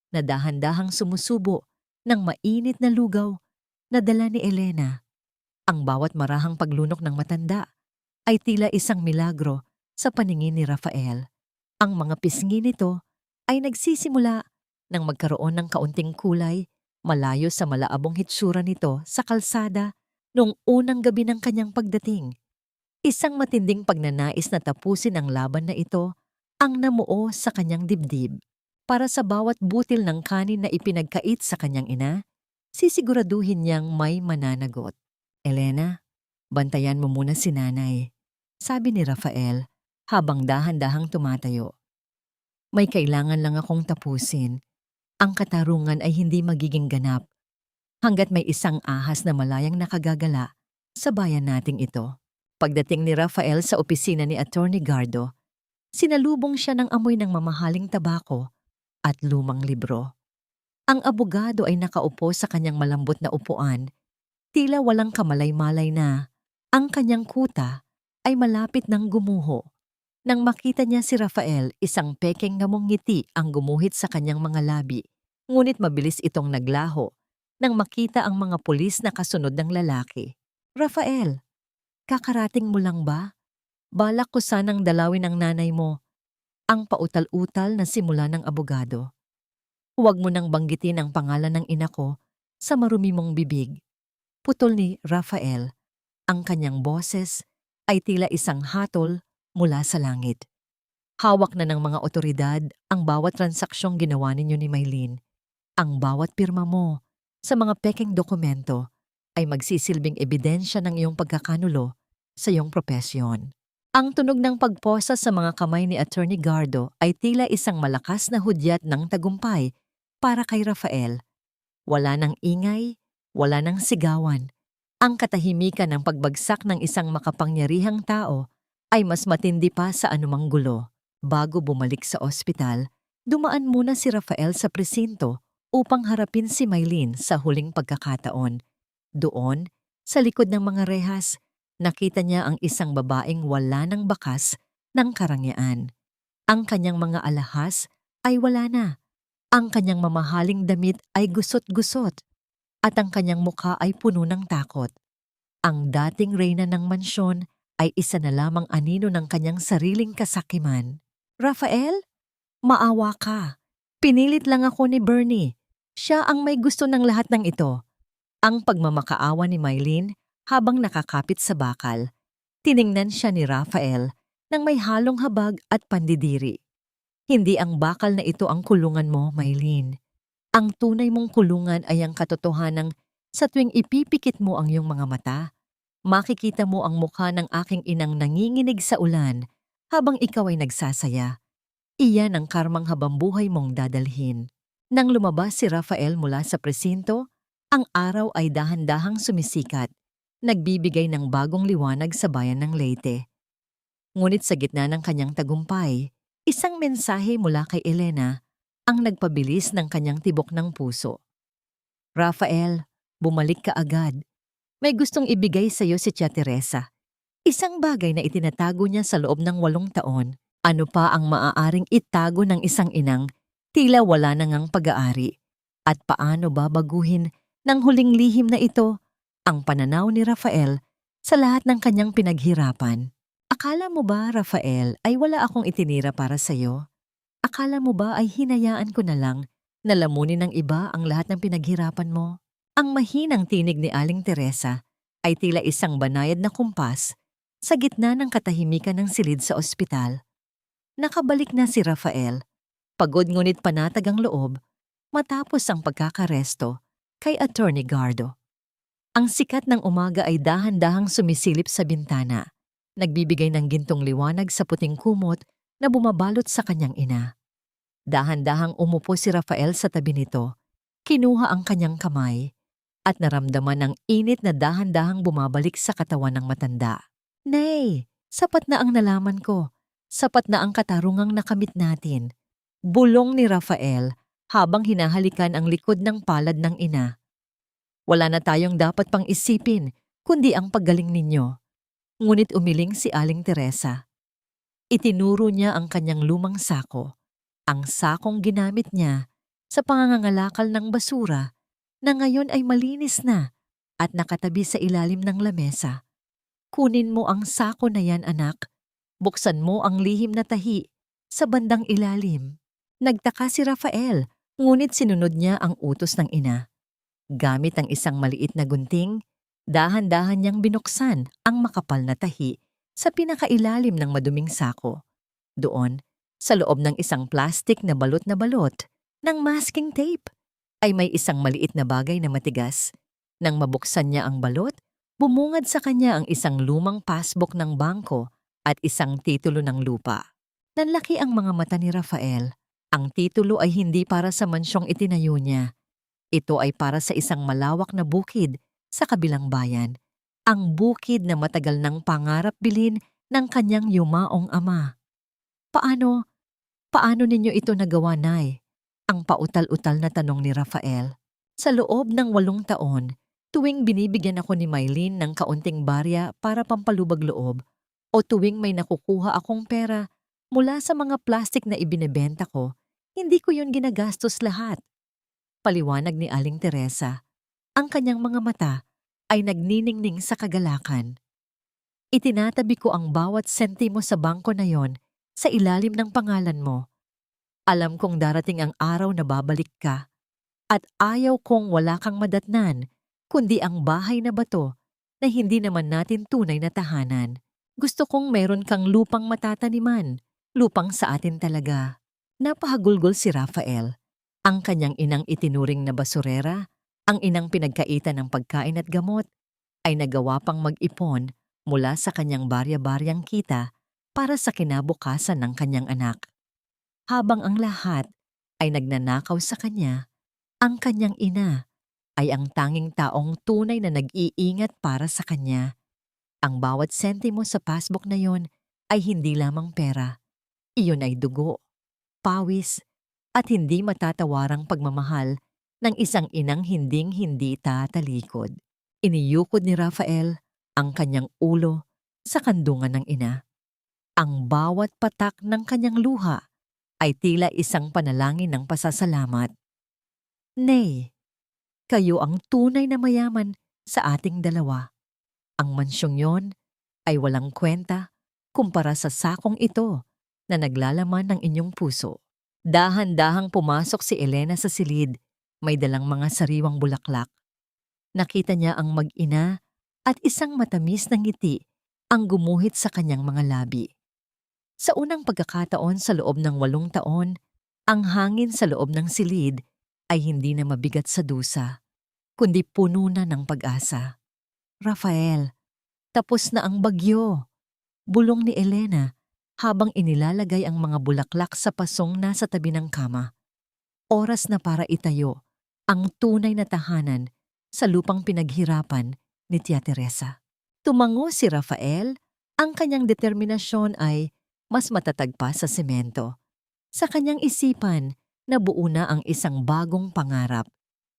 A: na dahan-dahang sumusubo ng mainit na lugaw na dala ni Elena. Ang bawat marahang paglunok ng matanda ay tila isang milagro sa paningin ni Rafael. Ang mga pisngi nito ay nagsisimula nang magkaroon ng kaunting kulay malayo sa malaabong hitsura nito sa kalsada noong unang gabi ng kanyang pagdating. Isang matinding pagnanais na tapusin ang laban na ito ang namuo sa kanyang dibdib. Para sa bawat butil ng kanin na ipinagkait sa kanyang ina, sisiguraduhin niyang may mananagot. Elena, bantayan mo muna si nanay, sabi ni Rafael habang dahan-dahang tumatayo. May kailangan lang akong tapusin. Ang katarungan ay hindi magiging ganap hanggat may isang ahas na malayang nakagagala sa bayan nating ito. Pagdating ni Rafael sa opisina ni Attorney Gardo, sinalubong siya ng amoy ng mamahaling tabako at lumang libro. Ang abogado ay nakaupo sa kanyang malambot na upuan, tila walang kamalay-malay na ang kanyang kuta ay malapit ng gumuho. Nang makita niya si Rafael, isang pekeng ngamong ngiti ang gumuhit sa kanyang mga labi, ngunit mabilis itong naglaho nang makita ang mga pulis na kasunod ng lalaki. Rafael, kakarating mo lang ba? Balak ko sanang dalawin ang nanay mo. Ang pautal-utal na simula ng abogado. Huwag mo nang banggitin ang pangalan ng ina ko sa marumi mong bibig. Putol ni Rafael. Ang kanyang boses ay tila isang hatol mula sa langit. Hawak na ng mga otoridad ang bawat transaksyong ginawa ninyo ni Mylene. Ang bawat pirma mo sa mga pekeng dokumento ay magsisilbing ebidensya ng iyong pagkakanulo sa iyong propesyon. Ang tunog ng pagposa sa mga kamay ni Attorney Gardo ay tila isang malakas na hudyat ng tagumpay para kay Rafael. Wala nang ingay, wala nang sigawan. Ang katahimikan ng pagbagsak ng isang makapangyarihang tao ay mas matindi pa sa anumang gulo. Bago bumalik sa ospital, dumaan muna si Rafael sa presinto upang harapin si Mylene sa huling pagkakataon. Doon, sa likod ng mga rehas, nakita niya ang isang babaeng wala ng bakas ng karangyaan. Ang kanyang mga alahas ay wala na. Ang kanyang mamahaling damit ay gusot-gusot at ang kanyang mukha ay puno ng takot. Ang dating reyna ng mansyon ay isa na lamang anino ng kanyang sariling kasakiman. Rafael, maawa ka. Pinilit lang ako ni Bernie. Siya ang may gusto ng lahat ng ito. Ang pagmamakaawa ni Mylene habang nakakapit sa bakal. Tiningnan siya ni Rafael nang may halong habag at pandidiri. Hindi ang bakal na ito ang kulungan mo, Mylene. Ang tunay mong kulungan ay ang katotohanang sa tuwing ipipikit mo ang iyong mga mata, makikita mo ang mukha ng aking inang nanginginig sa ulan habang ikaw ay nagsasaya. Iyan ang karmang habambuhay mong dadalhin. Nang lumabas si Rafael mula sa presinto, ang araw ay dahan-dahang sumisikat, nagbibigay ng bagong liwanag sa bayan ng Leyte. Ngunit sa gitna ng kanyang tagumpay, isang mensahe mula kay Elena ang nagpabilis ng kanyang tibok ng puso. Rafael, bumalik ka agad. May gustong ibigay sa iyo si Tia Teresa. Isang bagay na itinatago niya sa loob ng 8 taon. Ano pa ang maaaring itago ng isang inang tila wala na ngang pag-aari? At paano babaguhin ng huling lihim na ito ang pananaw ni Rafael sa lahat ng kanyang pinaghirapan? Akala mo ba, Rafael, ay wala akong itinira para sa iyo? Akala mo ba ay hinayaan ko na lang na lamunin ng iba ang lahat ng pinaghirapan mo? Ang mahinang tinig ni Aling Teresa ay tila isang banayad na kumpas sa gitna ng katahimikan ng silid sa ospital. Nakabalik na si Rafael, pagod ngunit panatag ang loob, matapos ang pagkakaresto kay Attorney Gardo. Ang sikat ng umaga ay dahan-dahang sumisilip sa bintana, nagbibigay ng gintong liwanag sa puting kumot na bumabalot sa kanyang ina. Dahan-dahang umupo si Rafael sa tabi nito, kinuha ang kanyang kamay, at naramdaman ang init na dahan-dahang bumabalik sa katawan ng matanda. Nay, sapat na ang nalaman ko. Sapat na ang katarungang nakamit natin. Bulong ni Rafael habang hinahalikan ang likod ng palad ng ina. Wala na tayong dapat pang isipin, kundi ang paggaling ninyo. Ngunit umiling si Aling Teresa. Itinuro niya ang kanyang lumang sako, ang sakong ginamit niya sa pangangalakal ng basura na ngayon ay malinis na at nakatabi sa ilalim ng lamesa. Kunin mo ang sako na yan, anak. Buksan mo ang lihim na tahi sa bandang ilalim. Nagtaka si Rafael, ngunit sinunod niya ang utos ng ina. Gamit ang isang maliit na gunting, dahan-dahan niyang binuksan ang makapal na tahi sa pinakailalim ng maduming sako. Doon, sa loob ng isang plastik na balot ng masking tape, ay may isang maliit na bagay na matigas. Nang mabuksan niya ang balot, bumungad sa kanya ang isang lumang passbook ng bangko at isang titulo ng lupa. Nanlaki ang mga mata ni Rafael. Ang titulo ay hindi para sa mansyong itinayo niya. Ito ay para sa isang malawak na bukid sa kabilang bayan. Ang bukid na matagal nang pangarap bilhin ng kanyang yumaong ama. Paano ninyo ito nagawa, Nay? Ang pautal-utal na tanong ni Rafael. Sa loob ng 8 taon, tuwing binibigyan ako ni Mylene ng kaunting barya para pampalubag loob, o tuwing may nakukuha akong pera mula sa mga plastik na ibinebenta ko, hindi ko yun ginagastos lahat. Paliwanag ni Aling Teresa. Ang kanyang mga mata ay nagniningning sa kagalakan. Itinatabi ko ang bawat sentimo sa bangko na yon sa ilalim ng pangalan mo. Alam kong darating ang araw na babalik ka, at ayaw kong wala kang madatnan, kundi ang bahay na bato na hindi naman natin tunay na tahanan. Gusto kong meron kang lupang matataniman, lupang sa atin talaga. Napahagulgol si Rafael. Ang kanyang inang itinuring na basurera, ang inang pinagkaitan ng pagkain at gamot, ay nagawa pang mag-ipon mula sa kanyang barya-baryang kita para sa kinabukasan ng kanyang anak. Habang ang lahat ay nagnanakaw sa kanya, ang kanyang ina ay ang tanging taong tunay na nag-iingat para sa kanya. Ang bawat sentimo sa passbook na yon ay hindi lamang pera. Iyon ay dugo, pawis, at hindi matatawarang pagmamahal ng isang inang hinding-hindi tatalikod. Iniyukod ni Rafael ang kanyang ulo sa kandungan ng ina. Ang bawat patak ng kanyang luha ay tila isang panalangin ng pasasalamat. Nay, kayo ang tunay na mayaman sa ating dalawa. Ang mansyong yon ay walang kwenta kumpara sa sakong ito na naglalaman ng inyong puso. Dahan-dahang pumasok si Elena sa silid, may dalang mga sariwang bulaklak. Nakita niya ang mag-ina at isang matamis na ngiti ang gumuhit sa kanyang mga labi. Sa unang pagkakataon sa loob ng 8 taon, ang hangin sa loob ng silid ay hindi na mabigat sa dusa, kundi puno na ng pag-asa. Rafael, tapos na ang bagyo, bulong ni Elena habang inilalagay ang mga bulaklak sa pasong nasa tabi ng kama. Oras na para itayo ang tunay na tahanan sa lupang pinaghirapan ni Tia Teresa. Tumango si Rafael, ang kanyang determinasyon ay mas matatag pa sa semento. Sa kanyang isipan, nabuo na ang isang bagong pangarap.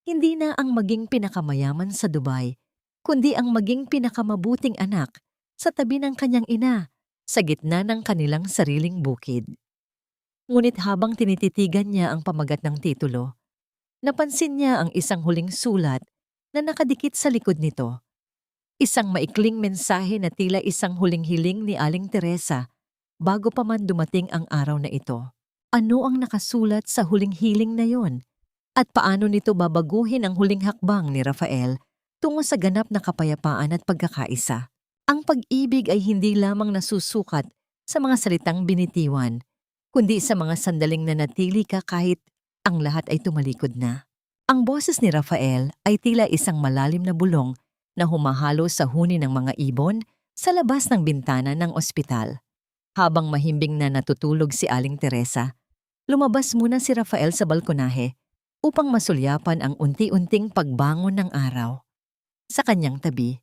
A: Hindi na ang maging pinakamayaman sa Dubai, kundi ang maging pinakamabuting anak sa tabi ng kanyang ina sa gitna ng kanilang sariling bukid. Ngunit habang tinititigan niya ang pamagat ng titulo, napansin niya ang isang huling sulat na nakadikit sa likod nito. Isang maikling mensahe na tila isang huling hiling ni Aling Teresa bago pa man dumating ang araw na ito. Ano ang nakasulat sa huling hiling na yon? At paano nito babaguhin ang huling hakbang ni Rafael tungo sa ganap na kapayapaan at pagkakaisa? Ang pag-ibig ay hindi lamang nasusukat sa mga salitang binitiwan, kundi sa mga sandaling nanatili ka kahit ang lahat ay tumalikod na. Ang boses ni Rafael ay tila isang malalim na bulong na humahalo sa huni ng mga ibon sa labas ng bintana ng ospital. Habang mahimbing na natutulog si Aling Teresa, lumabas muna si Rafael sa balkonahe upang masulyapan ang unti-unting pagbangon ng araw. Sa kanyang tabi,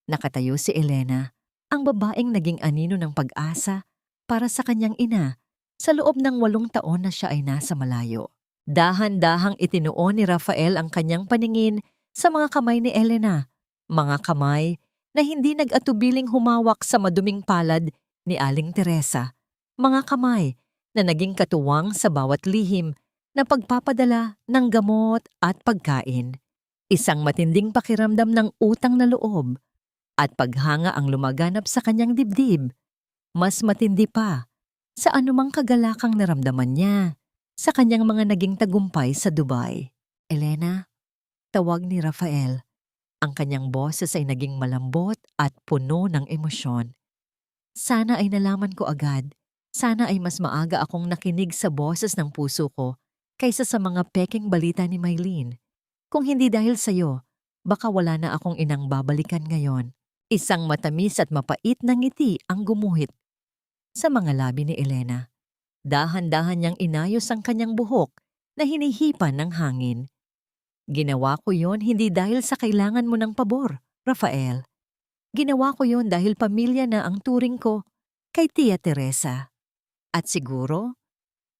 A: nakatayo si Elena, ang babaeng naging anino ng pag-asa para sa kanyang ina sa loob ng 8 taon na siya ay nasa malayo. Dahan-dahang itinuon ni Rafael ang kanyang paningin sa mga kamay ni Elena, mga kamay na hindi nag-atubiling humawak sa maduming palad ni Aling Teresa, mga kamay na naging katuwang sa bawat lihim na pagpapadala ng gamot at pagkain. Isang matinding pakiramdam ng utang na loob at paghanga ang lumaganap sa kanyang dibdib. Mas matindi pa sa anumang kagalakang naramdaman niya sa kanyang mga naging tagumpay sa Dubai. Elena, tawag ni Rafael. Ang kanyang boses ay naging malambot at puno ng emosyon. Sana ay nalaman ko agad. Sana ay mas maaga akong nakinig sa boses ng puso ko kaysa sa mga peking balita ni Mylene. Kung hindi dahil sa'yo, baka wala na akong inang babalikan ngayon. Isang matamis at mapait na ngiti ang gumuhit sa mga labi ni Elena. Dahan-dahan niyang inayos ang kanyang buhok na hinihipan ng hangin. Ginawa ko yon hindi dahil sa kailangan mo ng pabor, Rafael. Ginawa ko yon dahil pamilya na ang turing ko kay Tia Teresa. At siguro,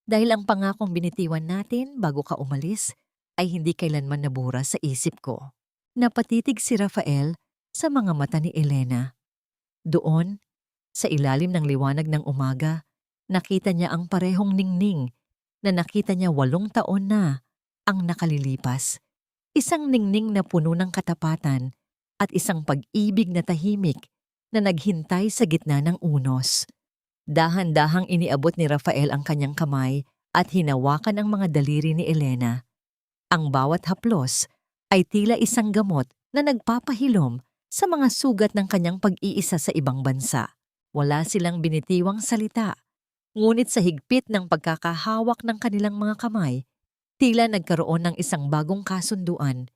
A: dahil ang pangakong binitiwan natin bago ka umalis ay hindi kailanman nabura sa isip ko. Napatitig si Rafael sa mga mata ni Elena. Doon, sa ilalim ng liwanag ng umaga, nakita niya ang parehong ningning na nakita niya 8 taon na ang nakalilipas. Isang ningning na puno ng katapatan at isang pag-ibig na tahimik na naghintay sa gitna ng unos. Dahan-dahang iniabot ni Rafael ang kanyang kamay at hinawakan ang mga daliri ni Elena. Ang bawat haplos ay tila isang gamot na nagpapahilom sa mga sugat ng kanyang pag-iisa sa ibang bansa. Wala silang binitiwang salita, ngunit sa higpit ng pagkakahawak ng kanilang mga kamay, tila nagkaroon ng isang bagong kasunduan.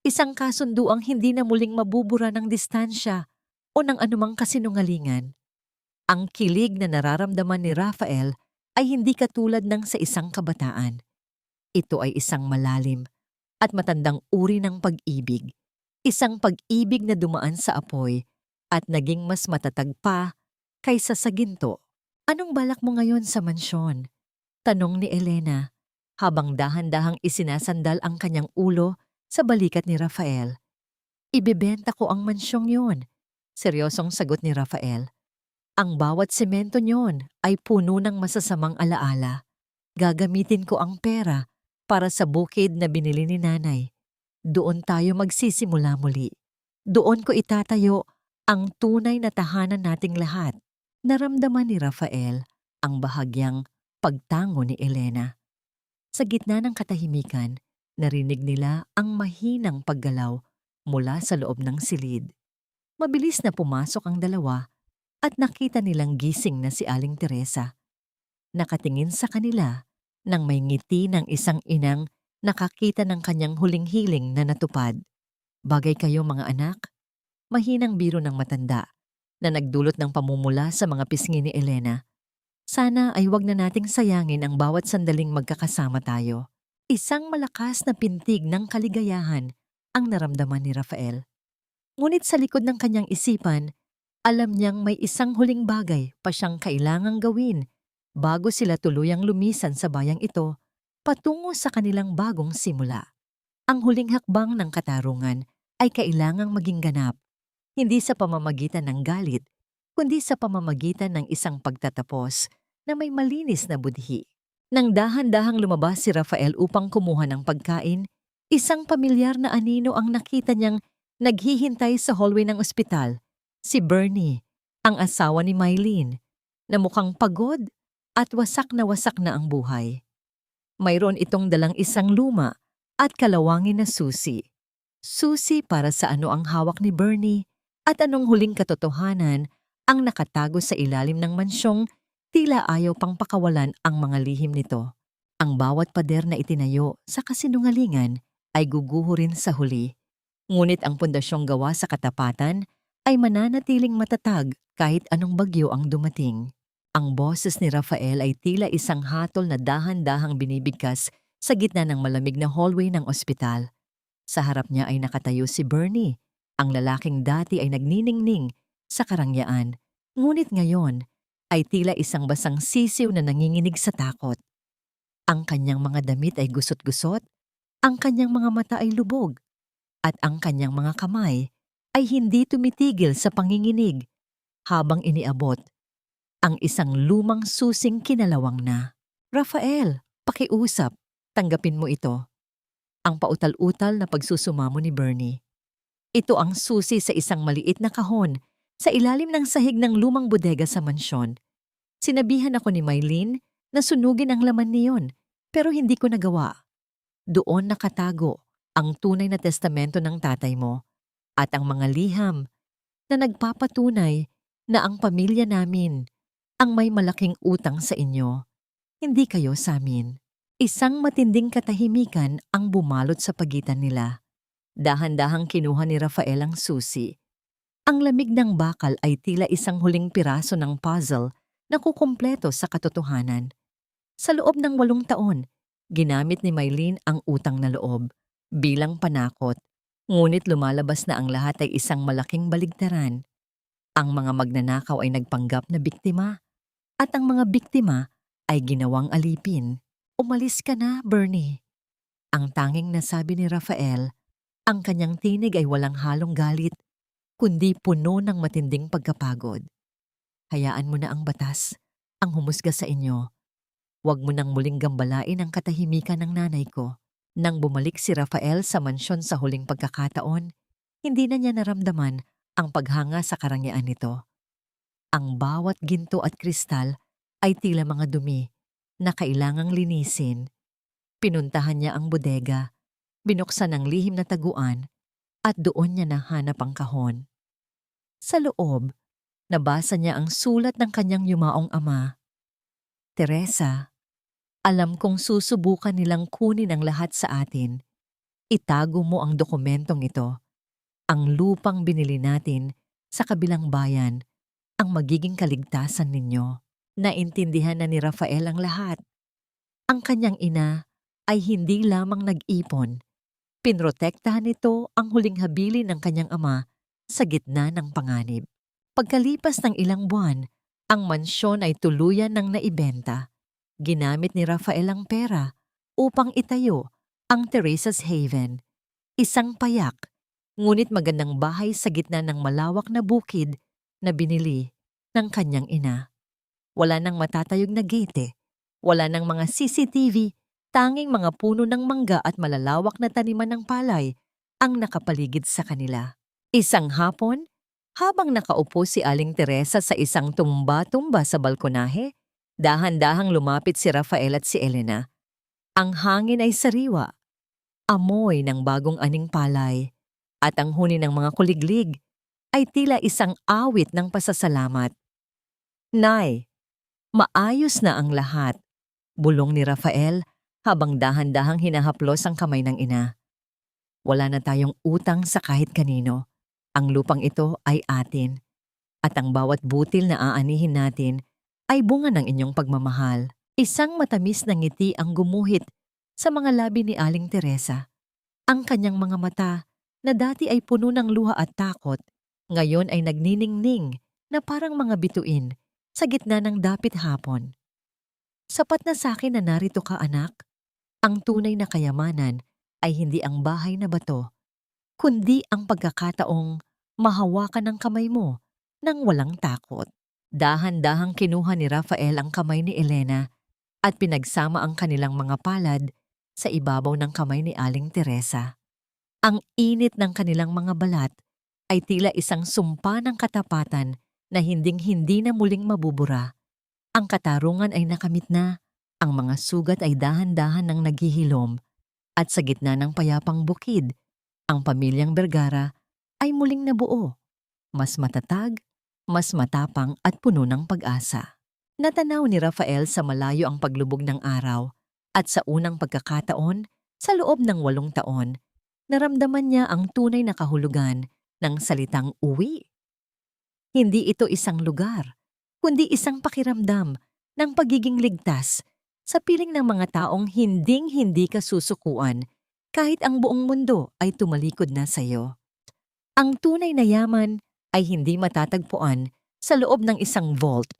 A: Isang kasunduang hindi na muling mabubura ng distansya o ng anumang kasinungalingan. Ang kilig na nararamdaman ni Rafael ay hindi katulad ng sa isang kabataan. Ito ay isang malalim at matandang uri ng pag-ibig. Isang pag-ibig na dumaan sa apoy at naging mas matatag pa kaysa sa ginto. Anong balak mo ngayon sa mansyon? Tanong ni Elena. habang dahan-dahang isinasandal ang kanyang ulo sa balikat ni Rafael. Ibebenta ko ang mansyong yun. Seryosong sagot ni Rafael. Ang bawat semento niyon ay puno ng masasamang alaala. Gagamitin ko ang pera para sa bukid na binili ni nanay. Doon tayo magsisimula muli. Doon ko itatayo ang tunay na tahanan nating lahat. Naramdaman ni Rafael ang bahagyang pagtango ni Elena. Sa gitna ng katahimikan, narinig nila ang mahinang paggalaw mula sa loob ng silid. Mabilis na pumasok ang dalawa at nakita nilang gising na si Aling Teresa. Nakatingin sa kanila nang may ngiti ng isang inang nakakita ng kanyang huling hiling na natupad. Bagay kayo mga anak? Mahinang biro ng matanda na nagdulot ng pamumula sa mga pisngi ni Elena. Sana ay wag na nating sayangin ang bawat sandaling magkakasama tayo. Isang malakas na pintig ng kaligayahan ang naramdaman ni Rafael. Ngunit sa likod ng kanyang isipan, alam niyang may isang huling bagay pa siyang kailangang gawin bago sila tuluyang lumisan sa bayang ito patungo sa kanilang bagong simula. Ang huling hakbang ng katarungan ay kailangang maging ganap, hindi sa pamamagitan ng galit, kundi sa pamamagitan ng isang pagtatapos na may malinis na budhi. Nang dahan-dahang lumabas si Rafael upang kumuha ng pagkain, isang pamilyar na anino ang nakita niyang naghihintay sa hallway ng ospital. Si Bernie, ang asawa ni Mylene, na mukhang pagod at wasak na ang buhay. Mayroon itong dalang isang luma at kalawangin na susi. Susi para sa ano ang hawak ni Bernie at anong huling katotohanan ang nakatago sa ilalim ng mansyong tila ayaw pang pakawalan ang mga lihim nito. Ang bawat pader na itinayo sa kasinungalingan ay guguho rin sa huli. Ngunit ang pundasyong gawa sa katapatan ay mananatiling matatag kahit anong bagyo ang dumating. Ang boses ni Rafael ay tila isang hatol na dahan-dahang binibigkas sa gitna ng malamig na hallway ng ospital. Sa harap niya ay nakatayo si Bernie, ang lalaking dati ay nagniningning sa karangyaan. Ngunit ngayon ay tila isang basang sisiw na nanginginig sa takot. Ang kanyang mga damit ay gusot-gusot, ang kanyang mga mata ay lubog, at ang kanyang mga kamay ay hindi tumitigil sa panginginig habang iniabot ang isang lumang susing kinalawang na. Rafael, pakiusap, tanggapin mo ito. Ang pautal-utal na pagsusumamo ni Bernie. Ito ang susi sa isang maliit na kahon sa ilalim ng sahig ng lumang bodega sa mansyon. Sinabihan ako ni Mylene na sunugin ang laman niyon, pero hindi ko nagawa. Doon nakatago ang tunay na testamento ng tatay mo at ang mga liham na nagpapatunay na ang pamilya namin ang may malaking utang sa inyo, hindi kayo sa amin. Isang matinding katahimikan ang bumalot sa pagitan nila. Dahan-dahang kinuha ni Rafael ang susi. Ang lamig ng bakal ay tila isang huling piraso ng puzzle na kukumpleto sa katotohanan. Sa loob ng 8 taon, ginamit ni Mylene ang utang na loob bilang panakot. Ngunit lumalabas na ang lahat ay isang malaking baligtaran. Ang mga magnanakaw ay nagpanggap na biktima at ang mga biktima ay ginawang alipin. Umalis ka na, Bernie. Ang tanging nasabi ni Rafael, ang kanyang tinig ay walang halong galit, kundi puno ng matinding pagkapagod. Hayaan mo na ang batas, ang humusga sa inyo. Huwag mo nang muling gambalain ang katahimikan ng nanay ko. Nang bumalik si Rafael sa mansyon sa huling pagkakataon, hindi na niya naramdaman ang paghanga sa karangyaan nito. Ang bawat ginto at kristal ay tila mga dumi na kailangang linisin. Pinuntahan niya ang bodega, binuksan ang lihim na taguan at doon niya nahanap ang kahon. Sa loob, nabasa niya ang sulat ng kanyang yumaong ama. Teresa, alam kong susubukan nilang kunin ang lahat sa atin. Itago mo ang dokumentong ito. Ang lupang binili natin sa kabilang bayan ang magiging kaligtasan ninyo. Naintindihan na ni Rafael ang lahat. Ang kanyang ina ay hindi lamang nag-ipon. Pinrotektahan nito ang huling habilin ng kanyang ama sa gitna ng panganib. Pagkalipas ng ilang buwan, ang mansyon ay tuluyan ng naibenta. Ginamit ni Rafael ang pera upang itayo ang Teresa's Haven. Isang payak, ngunit magandang bahay sa gitna ng malawak na bukid na binili ng kanyang ina. Wala nang matatayog na gate, wala nang mga CCTV, tanging mga puno ng mangga at malalawak na taniman ng palay ang nakapaligid sa kanila. Isang hapon, habang nakaupo si Aling Teresa sa isang tumba-tumba sa balkonahe, dahan-dahang lumapit si Rafael at si Elena. Ang hangin ay sariwa, amoy ng bagong aning palay, at ang huni ng mga kuliglig ay tila isang awit ng pasasalamat. "Nay, maayos na ang lahat," bulong ni Rafael habang dahan-dahang hinahaplos ang kamay ng ina. "Wala na tayong utang sa kahit kanino. Ang lupang ito ay atin, at ang bawat butil na aanihin natin ay bunga ng inyong pagmamahal." Isang matamis na ngiti ang gumuhit sa mga labi ni Aling Teresa. Ang kanyang mga mata, na dati ay puno ng luha at takot, ngayon ay nagniningning na parang mga bituin sa gitna ng dapit hapon. "Sapat na sa akin na narito ka, anak. Ang tunay na kayamanan ay hindi ang bahay na bato, kundi ang pagkakataong mahawakan ng kamay mo nang walang takot." Dahan-dahang kinuha ni Rafael ang kamay ni Elena at pinagsama ang kanilang mga palad sa ibabaw ng kamay ni Aling Teresa. Ang init ng kanilang mga balat ay tila isang sumpa ng katapatan na hinding-hindi na muling mabubura. Ang katarungan ay nakamit na, ang mga sugat ay dahan-dahan nang naghihilom, at sa gitna ng payapang bukid, ang pamilyang Vergara ay muling nabuo, mas matatag, mas matapang at puno ng pag-asa. Natanaw ni Rafael sa malayo ang paglubog ng araw, at sa unang pagkakataon, sa loob ng 8 taon, naramdaman niya ang tunay na kahulugan ng salitang uwi. Hindi ito isang lugar, kundi isang pakiramdam ng pagiging ligtas sa piling ng mga taong hinding-hindi ka susukuan kahit ang buong mundo ay tumalikod na sa iyo. Ang tunay na yaman ay hindi matatagpuan sa loob ng isang vault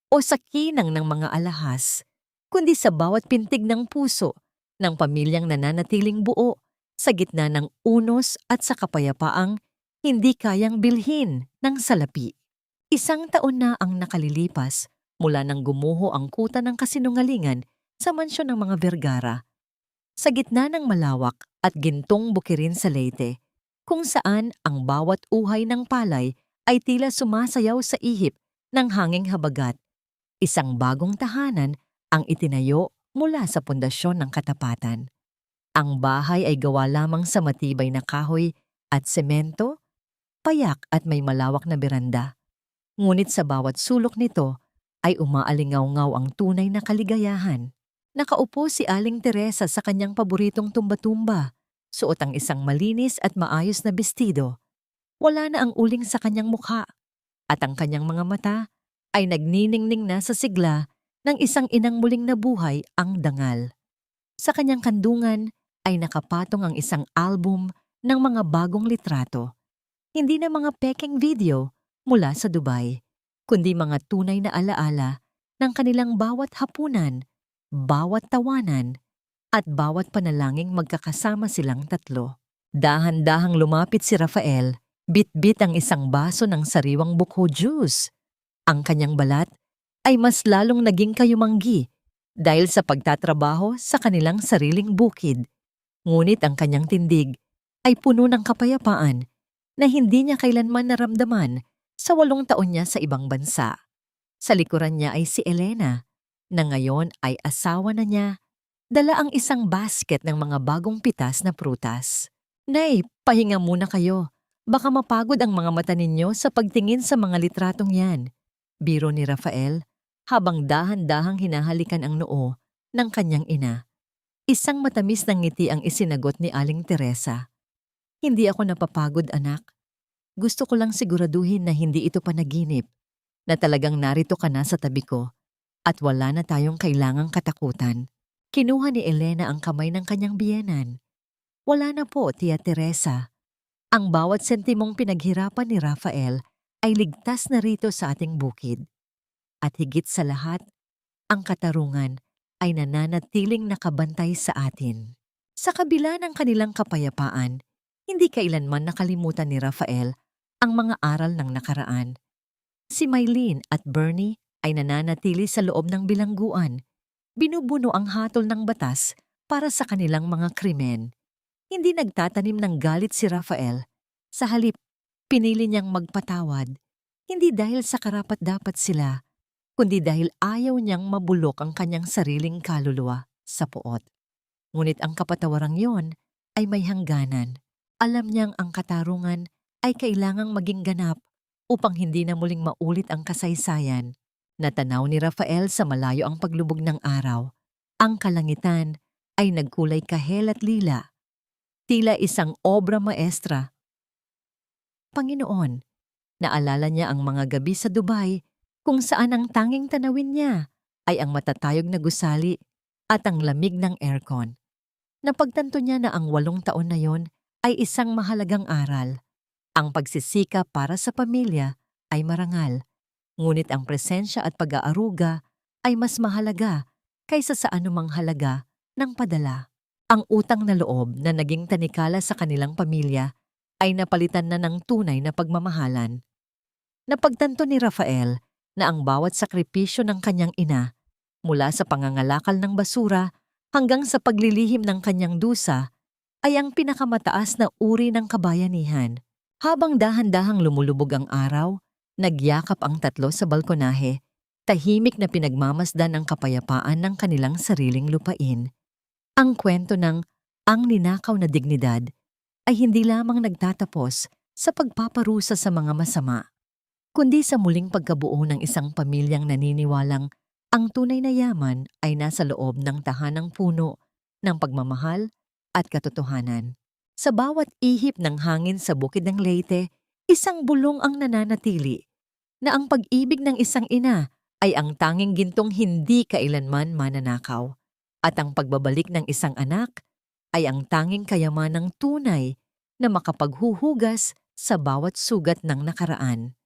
A: o sa kinang ng mga alahas, kundi sa bawat pintig ng puso ng pamilyang nananatiling buo sa gitna ng unos at sa kapayapaang hindi kayang bilhin ng salapi. 1 taon na ang nakalilipas mula nang gumuho ang kuta ng kasinungalingan sa mansyon ng mga Vergara, sa gitna ng malawak at gintong bukirin sa Leyte, kung saan ang bawat uhay ng palay ay tila sumasayaw sa ihip ng hanging habagat. Isang bagong tahanan ang itinayo mula sa pundasyon ng katapatan. Ang bahay ay gawa lamang sa matibay na kahoy at semento, payak at may malawak na beranda. Ngunit sa bawat sulok nito ay umaalingaw-ngaw ang tunay na kaligayahan. Nakaupo si Aling Teresa sa kanyang paboritong tumba-tumba, suot ang isang malinis at maayos na bestido. Wala na ang uling sa kanyang mukha, at ang kanyang mga mata ay nagniningning na sa sigla ng isang inang muling nabuhay ang dangal. Sa kanyang kandungan ay nakapatong ang isang album ng mga bagong litrato. Hindi na mga peking video mula sa Dubai, kundi mga tunay na alaala ng kanilang bawat hapunan, bawat tawanan, at bawat panalangin magkakasama silang tatlo. Dahan-dahang lumapit si Rafael, bit-bit ang isang baso ng sariwang buko juice. Ang kanyang balat ay mas lalong naging kayumanggi dahil sa pagtatrabaho sa kanilang sariling bukid. Ngunit ang kanyang tindig ay puno ng kapayapaan na hindi niya kailanman naramdaman sa 8 taon niya sa ibang bansa. Sa likuran niya ay si Elena, na ngayon ay asawa na niya, dala ang isang basket ng mga bagong pitas na prutas. "Nay, pahinga muna kayo. Baka mapagod ang mga mata ninyo sa pagtingin sa mga litratong yan," biro ni Rafael habang dahan-dahang hinahalikan ang noo ng kanyang ina. Isang matamis na ngiti ang isinagot ni Aling Teresa. "Hindi ako napapagod, anak. Gusto ko lang siguraduhin na hindi ito panaginip, na talagang narito ka na sa tabi ko at wala na tayong kailangang katakutan." Kinuha ni Elena ang kamay ng kanyang biyenan. "Wala na po, Tia Teresa. Ang bawat sentimong pinaghirapan ni Rafael ay ligtas na rito sa ating bukid. At higit sa lahat, ang katarungan ay nananatiling nakabantay sa atin. Sa kabila ng kanilang kapayapaan, hindi kailanman nakalimutan ni Rafael ang mga aral ng nakaraan. Si Mylene at Bernie ay nananatili sa loob ng bilangguan. Binubuno ang hatol ng batas para sa kanilang mga krimen. Hindi nagtatanim ng galit si Rafael. Sa halip, pinili niyang magpatawad. Hindi dahil sa karapat-dapat sila, kundi dahil ayaw niyang mabulok ang kanyang sariling kaluluwa sa puot. Ngunit ang kapatawarang yon ay may hangganan. Alam niyang ang katarungan ay kailangang maging ganap upang hindi na muling maulit ang kasaysayan. Natanaw ni Rafael sa malayo ang paglubog ng araw. Ang kalangitan ay nagkulay kahel at lila. Tila isang obra maestra. Panginoon, naalala niya ang mga gabi sa Dubai kung saan ang tanging tanawin niya ay ang matatayog na gusali at ang lamig ng aircon. Napagtanto niya na ang 8 taon na yon ay isang mahalagang aral. Ang pagsisika para sa pamilya ay marangal, ngunit ang presensya at pag-aaruga ay mas mahalaga kaysa sa anumang halaga ng padala. Ang utang na loob na naging tanikala sa kanilang pamilya ay napalitan na ng tunay na pagmamahalan. Napagtanto ni Rafael na ang bawat sakripisyo ng kanyang ina, mula sa pangangalakal ng basura hanggang sa paglilihim ng kanyang dusa, ay ang pinakamataas na uri ng kabayanihan. Habang dahan-dahang lumulubog ang araw, nagyakap ang tatlo sa balkonahe, tahimik na pinagmamasdan ang kapayapaan ng kanilang sariling lupain. Ang kwento ng ang ninakaw na dignidad ay hindi lamang nagtatapos sa pagpaparusa sa mga masama, kundi sa muling pagkabuo ng isang pamilyang naniniwalang ang tunay na yaman ay nasa loob ng tahanang puno ng pagmamahal at katotohanan. Sa bawat ihip ng hangin sa bukid ng Leyte, isang bulong ang nananatili, na ang pag-ibig ng isang ina ay ang tanging gintong hindi kailanman mananakaw, at ang pagbabalik ng isang anak ay ang tanging kayamanang tunay na makapaghuhugas sa bawat sugat ng nakaraan.